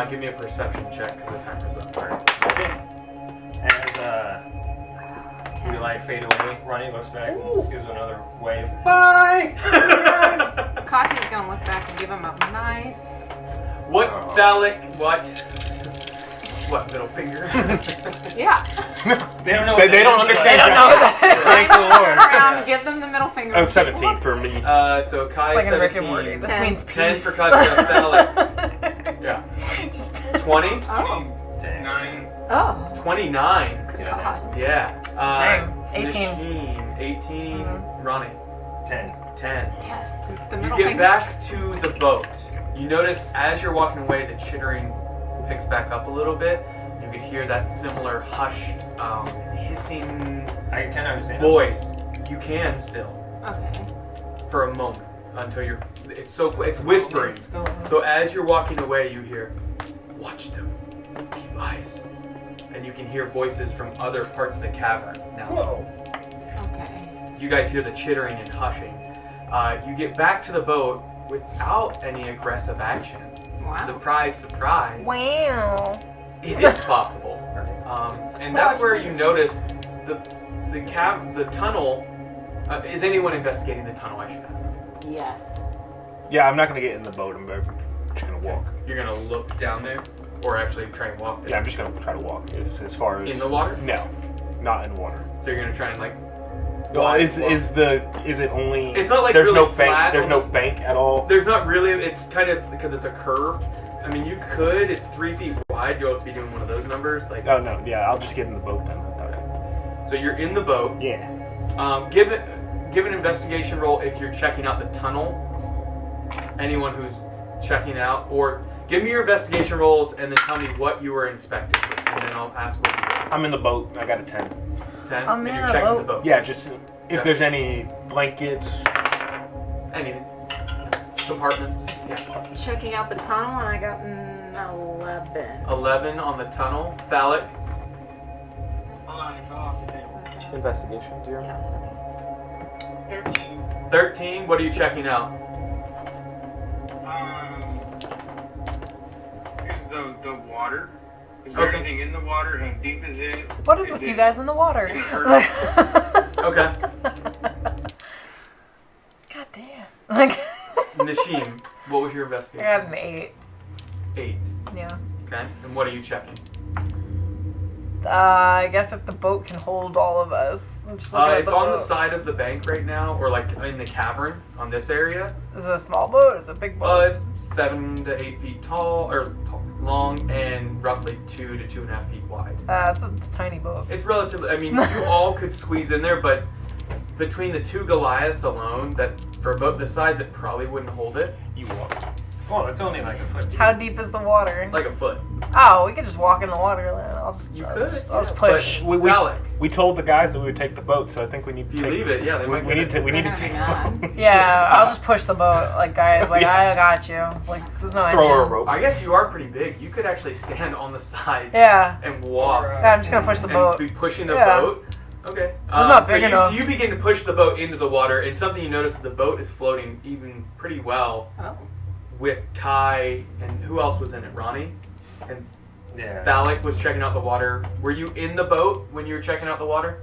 Give me a perception check because the timer's up. Okay. As we like fade away, Ronnie looks back and just gives another wave. Bye! Katya's gonna look back and give him a nice. What phallic? What? What middle finger? Yeah. They don't know. They don't understand. They don't know that. Thank the Lord. Around, give them the middle finger. Oh, 17 for me. So Kai It's like in Rick 17. and Morty. This 10. means 10 peace. for Katya phallic. Yeah. 20. Oh. 9. Oh. 29. Good God. Yeah. Dang. 18. Nashim, 18. Ronnie. 10. 10. Yes. The You middle get finger. back to the boat. You notice as you're walking away, the chittering picks back up a little bit. You could hear that similar hushed, hissing I can understand. voice. You can still Okay. for a moment until you're. It's whispering. So as you're walking away, you hear, "Watch them. Keep eyes." And you can hear voices from other parts of the cavern now. Whoa. Okay. You guys hear the chittering and hushing. You get back to the boat without any aggressive action. Wow. Surprise, surprise. Wow. It is possible. And that's where you notice the tunnel. Is anyone investigating the tunnel, I should ask? Yes. Yeah, I'm not gonna get in the boat. I'm just gonna walk. You're going to look down there? Or actually try and walk there? Yeah, I'm just gonna try to walk as far as In the water? No, not in water. So you're going to try and like... Well, walk- is it only? It's not like there's really no bank. flat, There's almost- no bank at all. There's not really, it's kind of, because it's a curve. I mean, you could, it's 3 feet wide. You'll also be doing one of those numbers. Like, Oh no, yeah, I'll just get in the boat then. I thought. so you're in the boat. Yeah. Give an investigation roll if you're checking out the tunnel. Anyone who's checking out, or give me your investigation rolls and then tell me what you were inspecting, and then I'll ask what you did. I'm in the boat. I got a 10. 10. I'm and in you're a checking boat. the boat. Yeah, just if Yeah. there's any blankets. Anything. Compartments. Yeah. Checking out the tunnel, and I got an 11. 11 on the tunnel. Phallic. Hold on, you fell off the table. Investigation, dear. Yeah. 13. 13. What are you checking out? Is the water? Is there Okay. anything in the water? How deep is it? What is with it- you guys in the water? Okay. God damn. Like, Nashim, what was your I investigation? got an 8. 8. Yeah. Okay. And what are you checking? I guess if the boat can hold all of us. I'm just looking at It's the on the boat. side of the bank right now, or like in the cavern on this area. Is it a small boat? Is it a big boat? It's 7 to 8 feet tall, or long, and roughly 2 to 2.5 feet wide. It's a tiny boat. It's relatively. I mean, you all could squeeze in there, but between the 2 Goliaths alone, that for both the sides, it probably wouldn't hold it. You walk. Well, it's only like a foot deep. How deep is the water? Like a foot. Oh, we could just walk in the water then. I'll just push. But Phallic, We told the guys that we would take the boat, so I think we need to if you leave it, yeah, they might We get need to. it. We need to They're take gonna the be boat. Yeah, I'll just push the boat. Like, guys, like, Yeah. I got you. Like, there's no Throw her a engine. rope. I guess you are pretty big. You could actually stand on the side Yeah. and walk. Yeah, I'm just gonna push the and boat. be pushing the Yeah. boat. Okay. not so big enough. you begin to push the boat into the water, and something you notice, the boat is floating even pretty well Oh. with Kai, and who else was in it? Ronnie? And Yeah. Phallic was checking out the water. Were you in the boat when you were checking out the water?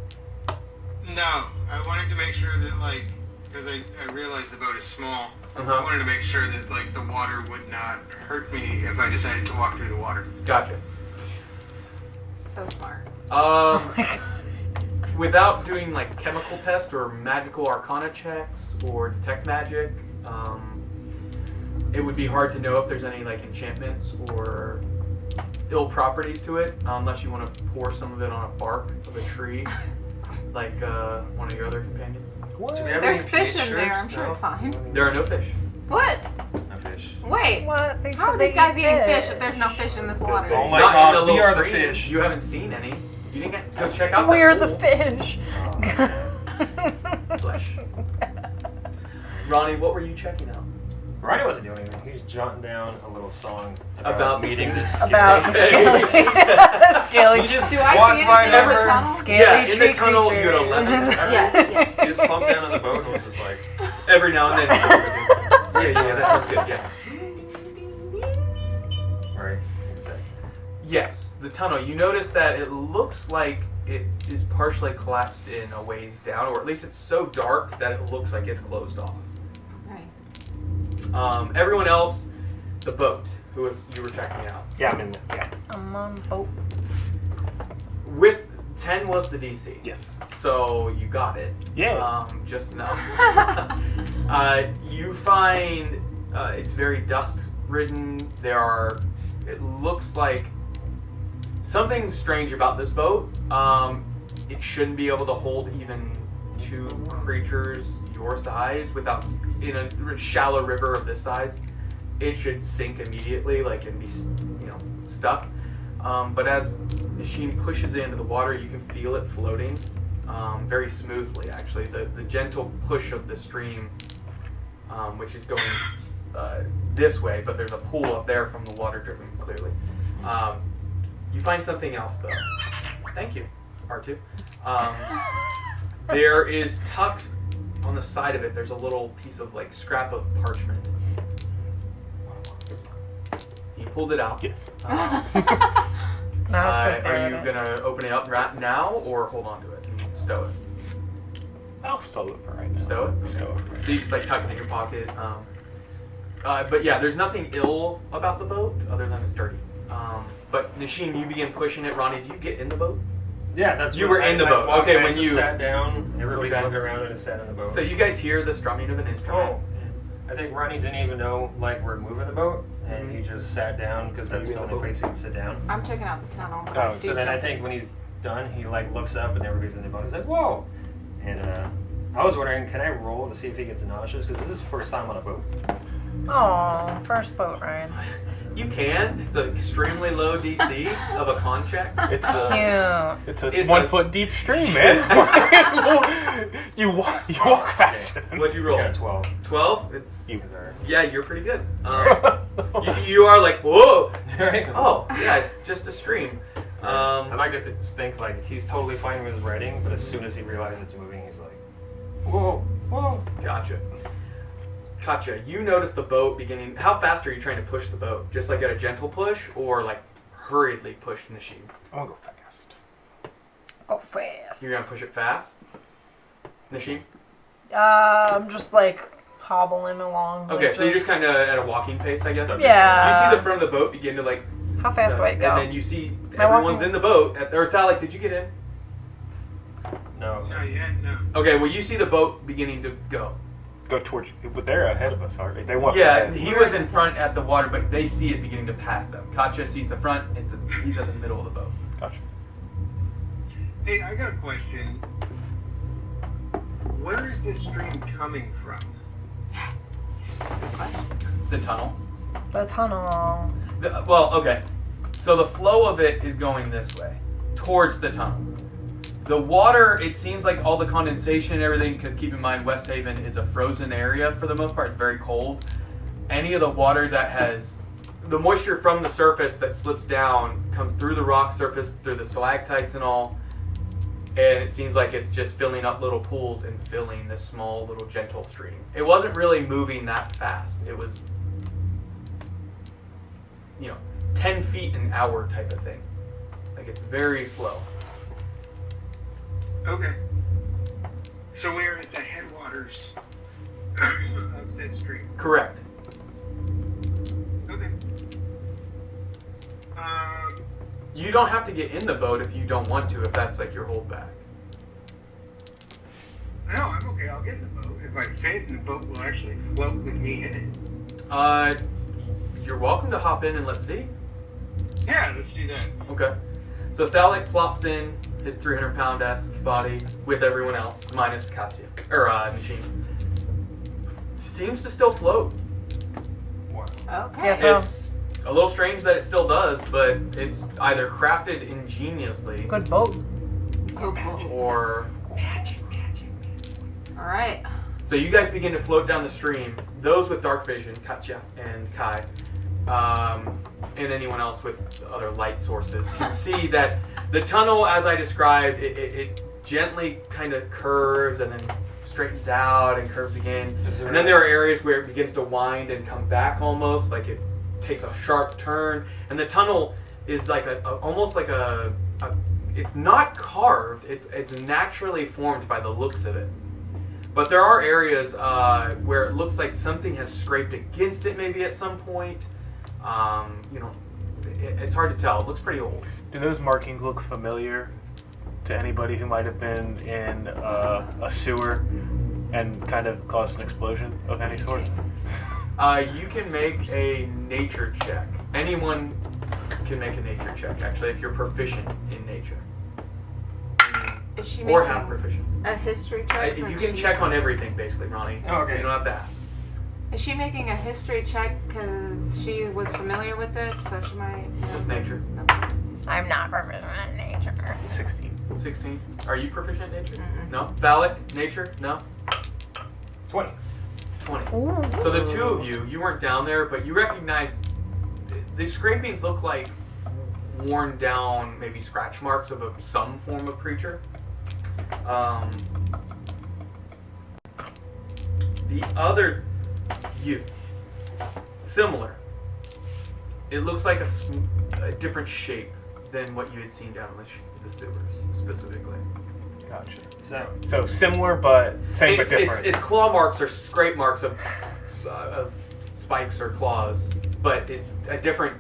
No, I wanted to make sure that, like, because I realized the boat is small. I Uh-huh. wanted to make sure that, like, the water would not hurt me if I decided to walk through the water. Gotcha. So smart. Oh my god. Without doing like chemical tests or magical arcana checks or detect magic, it would be hard to know if there's any like enchantments or ill properties to it, unless you want to pour some of it on a bark of a tree, like one of your other companions. What? Do we have There's any fish pH in there. I'm strips? sure No? it's fine. There are no fish. What? No fish. Wait. What? They How said are they these guys eat eating fish if there's no fish in this water? Oh my Not god, in the we little are the stream. fish. You haven't seen any. You didn't get. Go check out. We're the the pool. fish. Flesh. Ronnie, what were you checking out? Ronnie wasn't doing anything. He was jotting down a little song About meeting this About the scaly, scaly, He just Do I walked see right anything in the over. tunnel? scaly Yeah, in tree the tunnel, creatures. you got 11. Yes, He just plumped down on the boat and was just like, Every now and then. yeah, that sounds good. Yeah. right, exactly. Yes, the tunnel. You notice that it looks like it is partially collapsed in a ways down, or at least it's so dark that it looks like it's closed off. Right. Everyone else, the boat, you were checking out. Yeah, I'm in. Yeah. I'm on boat. With 10 was the DC. Yes. So you got it. Yeah. Just enough. You find it's very dust ridden. It looks like something strange about this boat. It shouldn't be able to hold even 2 creatures your size without, in a shallow river of this size, it should sink immediately, like, and be, stuck. But as the machine pushes it into the water, you can feel it floating very smoothly, actually. The gentle push of the stream, which is going this way, but there's a pool up there from the water dripping clearly. You find something else, though. Thank you, R2. There is tucked on the side of it, there's a little piece of like scrap of parchment. You pulled it out. Yes. Now I'm supposed to stare Are at you it. gonna open it up right now or hold on to it and stow it? I'll stow it for right now. Stow it? Stow it for right So you just like tuck it in your pocket. But yeah, there's nothing ill about the boat other than it's dirty. But Nasheen, you begin pushing it. Ronnie, do you get in the boat? Yeah, that's You what were in the I boat. walked Okay, back, when just you- sat down, everybody's Okay. looking around and sat in the boat. So you guys hear the strumming of an instrument. Oh. I think Ronnie didn't even know like we're moving the boat, and he just sat down because that's you the in only the boat? place he can sit down. I'm checking out the tunnel. Oh, Do so then I something. think when he's done, he like looks up and everybody's in the boat. He's like, "Whoa!" And I was wondering, can I roll to see if he gets nauseous? Because this is his first time on a boat. Aw, first boat ride. You can. It's an extremely low DC of a con check. It's Cute. It's a It's 1 a- foot deep stream, man. you walk faster than What'd you roll? Yeah, 12. 12? It's you. yeah, you're pretty good. You are like, whoa. Right? Oh, yeah, it's just a stream. I like to think like he's totally fine with his writing, but as soon as he realizes it's moving, he's like, "Whoa, whoa!" Gotcha. Katja, you notice the boat beginning. How fast are you trying to push the boat? Just like at a gentle push, or like hurriedly push Nasheen? I'm gonna go fast. Go fast. You're gonna push it fast, Nasheen? I'm just like hobbling along. Okay, like so you're just this. kind of at a walking pace, I guess. Stuck. Yeah. You see the front of the boat begin to like. How fast do I go? And then you see Am I everyone's walking? in the boat. Or Thalik, did you get in? No. Not yet, no. Okay, well you see the boat beginning to go. Go towards you. But they're ahead of us, aren't they? They want. Yeah, ahead. he was in front at the water, but they see it beginning to pass them. Katja sees the front. He's at the middle of the boat. Gotcha. Hey, I got a question. Where is this stream coming from? The tunnel. The tunnel. Well, okay. So the flow of it is going this way, towards the tunnel. The water, it seems like all the condensation and everything, because keep in mind, Westhaven is a frozen area for the most part. It's very cold. Any of the water that has, the moisture from the surface that slips down comes through the rock surface, through the stalactites and all, and it seems like it's just filling up little pools and filling this small little gentle stream. It wasn't really moving that fast. It was, 10 feet an hour type of thing. Like it's very slow. Okay. So we're at the headwaters of said stream. Correct. Okay. You don't have to get in the boat if you don't want to, if that's like your holdback. No, I'm okay. I'll get in the boat if I fit and the boat will actually float with me in it. You're welcome to hop in and let's see. Yeah, let's do that. Okay. So Thalic plops in his 300-pound-esque body with everyone else, minus Katya. Or, Machine. Seems to still float. Okay. Yeah, so It's a little strange that it still does, but it's either crafted ingeniously good boat. or... All right. So you guys begin to float down the stream. Those with dark vision, Katya and Kai, and anyone else with other light sources, can see that the tunnel, as I described, it gently kind of curves and then straightens out and curves again. And then there are areas where it begins to wind and come back almost, like it takes a sharp turn. And the tunnel is like almost like a it's not carved, it's naturally formed by the looks of it. But there are areas where it looks like something has scraped against it maybe at some point. It's hard to tell. It looks pretty old. Do those markings look familiar to anybody who might have been in a sewer and kind of caused an explosion of any sort? You can make a nature check. Anyone can make a nature check, actually, if you're proficient in nature. Is she Or making half proficient. a history check? You since can check on everything, basically, Ronnie. Oh, okay. You don't have to ask. Is she making a history check because she was familiar with it, so she might... Just nature. Okay. I'm not proficient in nature. 16. 16. Are you proficient in nature? Mm-mm. No? Phallic? Nature? No? 20. 20. So the two of you weren't down there, but you recognize the scrapings look like worn down, maybe scratch marks of some form of creature. The other you, similar. It looks like a different shape than what you had seen down the sewers, specifically. Gotcha. So similar, but same but different. It's claw marks or scrape marks of spikes or claws, but it's a different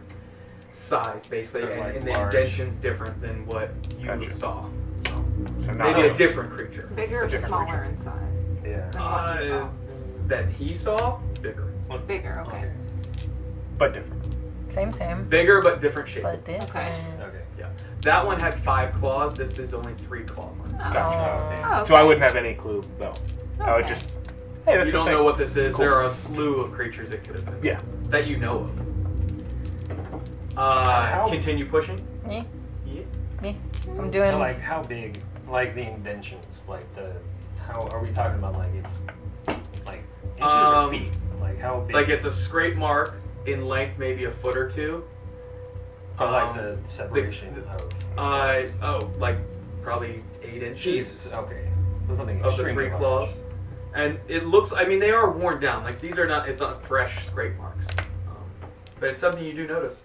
size, basically, They're like and the large. indention's different than what you Gotcha. saw. So not Maybe a different creature. Bigger or A different smaller creature. in size yeah. than what you saw? That he saw, bigger. Bigger, okay. but different. Same. Bigger, but different shape. But different. Okay. Okay. Yeah. That one had 5 claws. This is only 3 claw marks. Gotcha. Oh, So I okay. wouldn't have any clue, though. I would Okay. just, hey, that's You don't a thing. know what this is. Cool. There are a slew of creatures it could have been. Yeah. That you know How- of. Continue pushing. Yeah. Yeah. I'm doing. So like how big? Like the indentions? Like how are we talking about? Like it's like inches or feet? Like how big? Like it's a scrape mark in length, maybe a foot or 2. But like the separation of. Like probably 8 inches. Jesus. Okay. So something Of the extremely 3 large. claws. And it looks, I mean, they are worn down. Like these are not, it's not fresh scrape marks. But it's something you do notice.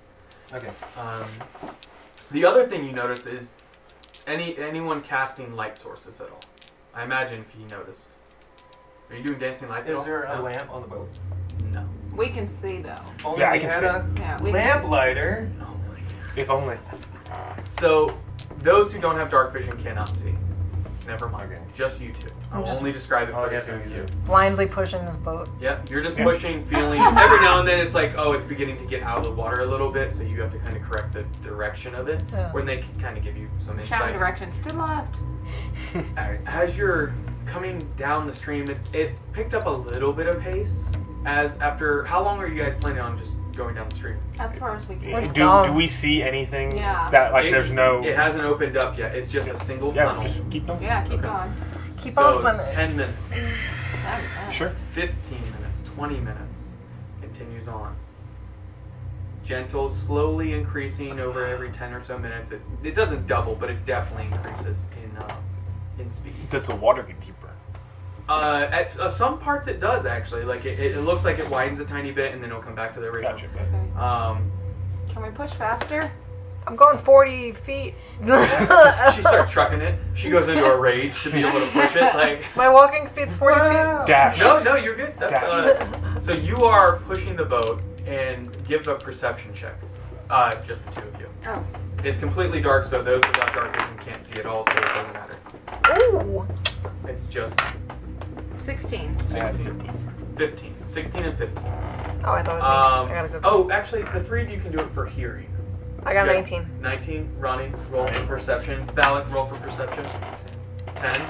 Okay. The other thing you notice is anyone casting light sources at all. I imagine if you noticed. Are you doing dancing lights at all? Is there a No. lamp on the boat? No. We can see, though. Only Yeah, I we can had see. a Yeah, we lamp lighter. Oh my god. If only. So, those who don't have dark vision cannot see. Never mind. Okay. Just you two. I'm I'll just- only describe it Oh, for I the guess two it of was you. you. blindly pushing this boat. Yep, you're just pushing, feeling. Every now and then it's like, oh, it's beginning to get out of the water a little bit, so you have to kind of correct the direction of it. Yeah. When they can kind of give you some Shout insight. directions to left. As you're coming down the stream, it's picked up a little bit of pace. As after, how long are you guys planning on just going down the stream? As far as we We're can. just Do going. we see anything Yeah. that, like, It- there's no... It hasn't opened up yet. It's just a single Yeah, tunnel. just keep them. Yeah, keep Okay. going. Keep on So swimming. 10 minutes, Sure. 15 minutes, 20 minutes, continues on. Gentle, slowly increasing over every 10 or so minutes. It doesn't double, but it definitely increases in speed. Does the water get deeper? At some parts it does actually. Like it looks like it widens a tiny bit and then it'll come back to the original. Gotcha. Okay. Can we push faster? I'm going 40 feet. She starts trucking it. She goes into a rage to be able to push it. Like My walking speed's 40 feet. Dash. no, you're good. That's so you are pushing the boat and give a perception check. Just the two of you. Oh. It's completely dark, so those without dark vision can't see at all, so it doesn't matter. Ooh. It's just 16. 15. 16 and 15. Oh, I thought it was me. I got a good Oh, actually, the three of you can do it for hearing. I got Yeah. 19. 19. Ronnie, roll for perception. Valak, roll for perception. 10.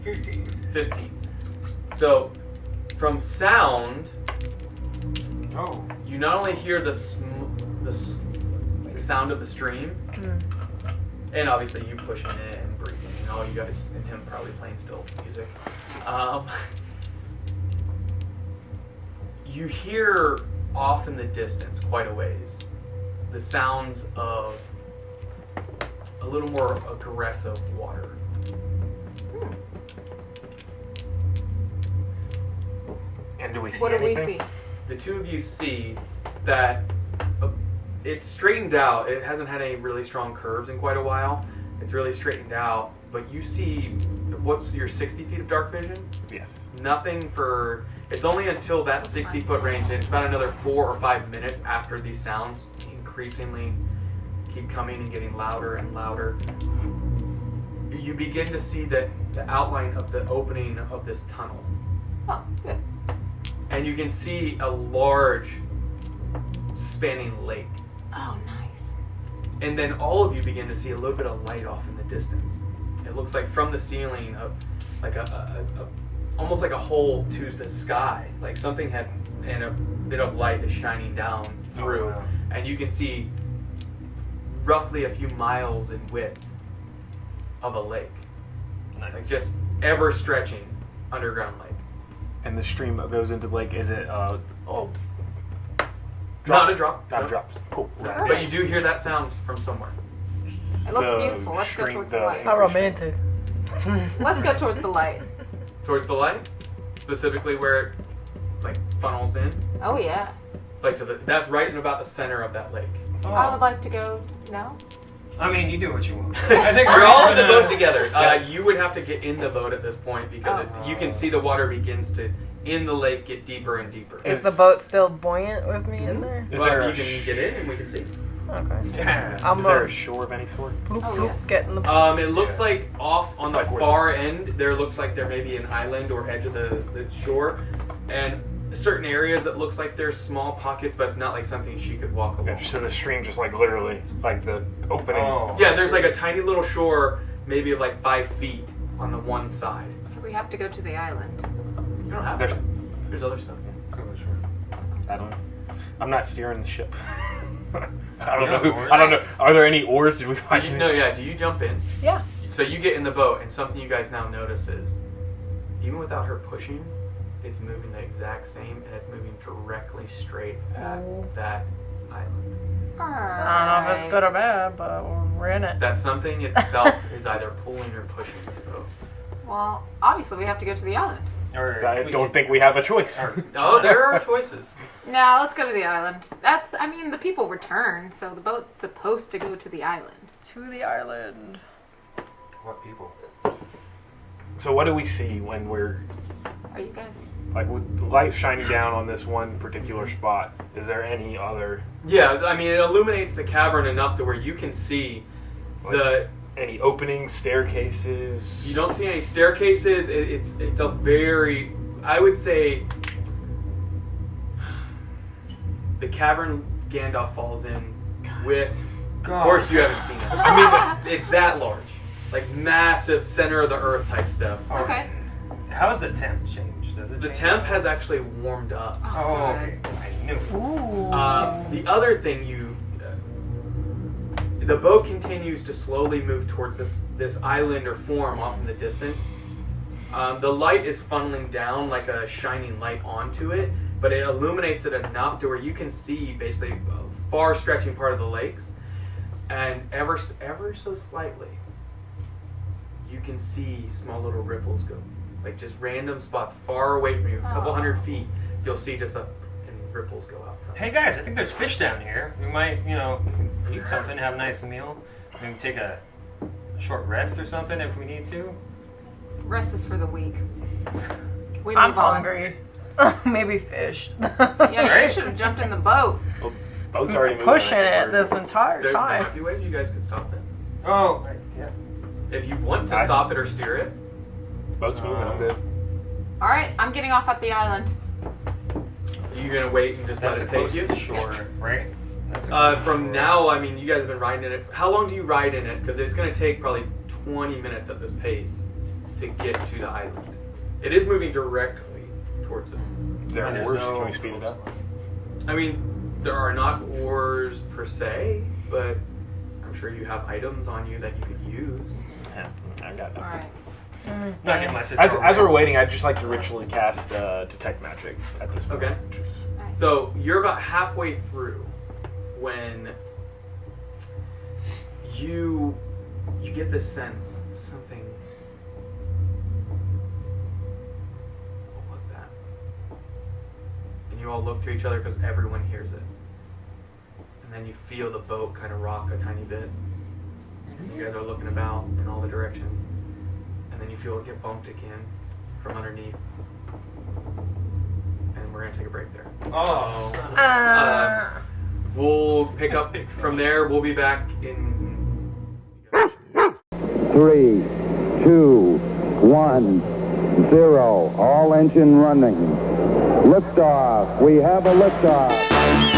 15. 15. So, from sound, Oh. you not only hear the sound of the stream, and obviously you pushing it and breathing, and all you guys and him probably playing still music. You hear off in the distance, quite a ways, the sounds of a little more aggressive water. And do we see What do we anything? see? The two of you see that it's straightened out. It hasn't had any really strong curves in quite a while. It's really straightened out, but you see, what's your 60 feet of dark vision? Yes. Nothing for, it's only until that 60-foot range, and it's about another 4 or 5 minutes after these sounds increasingly keep coming and getting louder and louder. You begin to see the outline of the opening of this tunnel. Oh, good. And you can see a large spanning lake. Oh, nice. And then all of you begin to see a little bit of light off in the distance. It looks like from the ceiling of like a almost like a hole to the sky. Like something had, and a bit of light is shining down through. Oh, wow. And you can see roughly a few miles in width of a lake. Nice. Like just ever stretching underground lake. And the stream that goes into the lake, is it Not a drop. Not No. a drop. Cool. Alright. But you do hear that sound from somewhere. It looks The beautiful. Let's go stream- towards the- the light. How romantic. Let's go towards the light. Towards the light? Specifically where it like funnels in. Oh, yeah. Like to the, that's right in about the center of that lake. I would like to go. No? I mean, you do what you want. I think We're all in the gonna- boat together. Yeah. You would have to get in the boat at this point because you can see the water begins to, in the lake, get deeper and deeper. Is the boat still buoyant with me in there? Is Well, there you a can get in and we can see. Okay. Yeah. I'm Is there a shore of any sort? bloop, Oh, bloop, yes. get in the boat. It looks like off on the Like where far end, there looks like there may be an island or edge of the shore. And certain areas it looks like there's small pockets, but it's not like something she could walk along. Okay, so the stream just like literally, like the opening. Oh. Yeah, there's like a tiny little shore, maybe of like 5 feet on the one side. So we have to go to the island. You don't have There's- to. There's other stuff. I don't know. I'm not steering the ship. I don't No, know. oars? I don't know. Are there any oars? Did we Do find you, any? no, yeah. Do you jump in? Yeah. So you get in the boat, and something you guys now notice is, even without her pushing, it's moving the exact same, and it's moving directly straight at Oh. that island. I don't know if it's good or bad, but we're in it. That something itself is either pulling or pushing this boat. Well, obviously we have to go to the island. Or I we don't could- think we have a choice. Oh, there are choices. No, let's go to the island. I mean, the people return, so the boat's supposed to go to the island. To the island. What people? So what do we see when we're Are you guys? like with the light shining down on this one particular spot? Is there any other Yeah, I mean, it illuminates the cavern enough to where you can see the. any openings, staircases? You don't see any staircases. It's a very, I would say, the cavern Gandalf falls in with. Of course, you haven't seen it. I mean, it's that large, like massive center of the earth type stuff. Okay. How has the temp changed? Does it? The change? temp has actually warmed up. Oh, okay. I knew it. Ooh. The other thing the boat continues to slowly move towards this island or form off in the distance. The light is funneling down like a shining light onto it, but it illuminates it enough to where you can see basically a far stretching part of the lakes, and ever so slightly, you can see small little ripples go, like just random spots far away from you, a couple 100 feet. You'll see just and ripples go out from. Hey guys, I think there's fish down here. We might, eat something, have a nice meal, maybe take a short rest or something if we need to. Rest is for the weak. We I'm move on. hungry. Maybe fish. Yeah, you should have jumped in the boat. Boat's already moving. pushing I think it we're- this entire There time. might be ways you guys could stop it. Oh, yeah. If you want to stop it or steer it. Boat's moving. I'm good. All right, I'm getting off at the island. You're gonna wait and just That's let the it take you? closest shore, right? That's the closest From shore. now, I mean, you guys have been riding in it. How long do you ride in it? Because it's gonna take probably 20 minutes at this pace to get to the island. It is moving directly towards it. There And are there's oars. no Can we speed it up? I mean, there are not oars per se, but I'm sure you have items on you that you could use. Yeah, I got All that. right. Not getting my sit As we're waiting, I'd just like to ritually cast detect magic at this point. Okay. Nice. So you're about halfway through when you get this sense of something. What was that? And you all look to each other because everyone hears it. And then you feel the boat kind of rock a tiny bit. And you guys are looking about in all the directions. And then you feel it get bumped again from underneath. And we're gonna take a break there. Oh, son of We'll pick up from there. We'll be back in 3, 2, 1, 0. All engine running. Liftoff. We have a liftoff.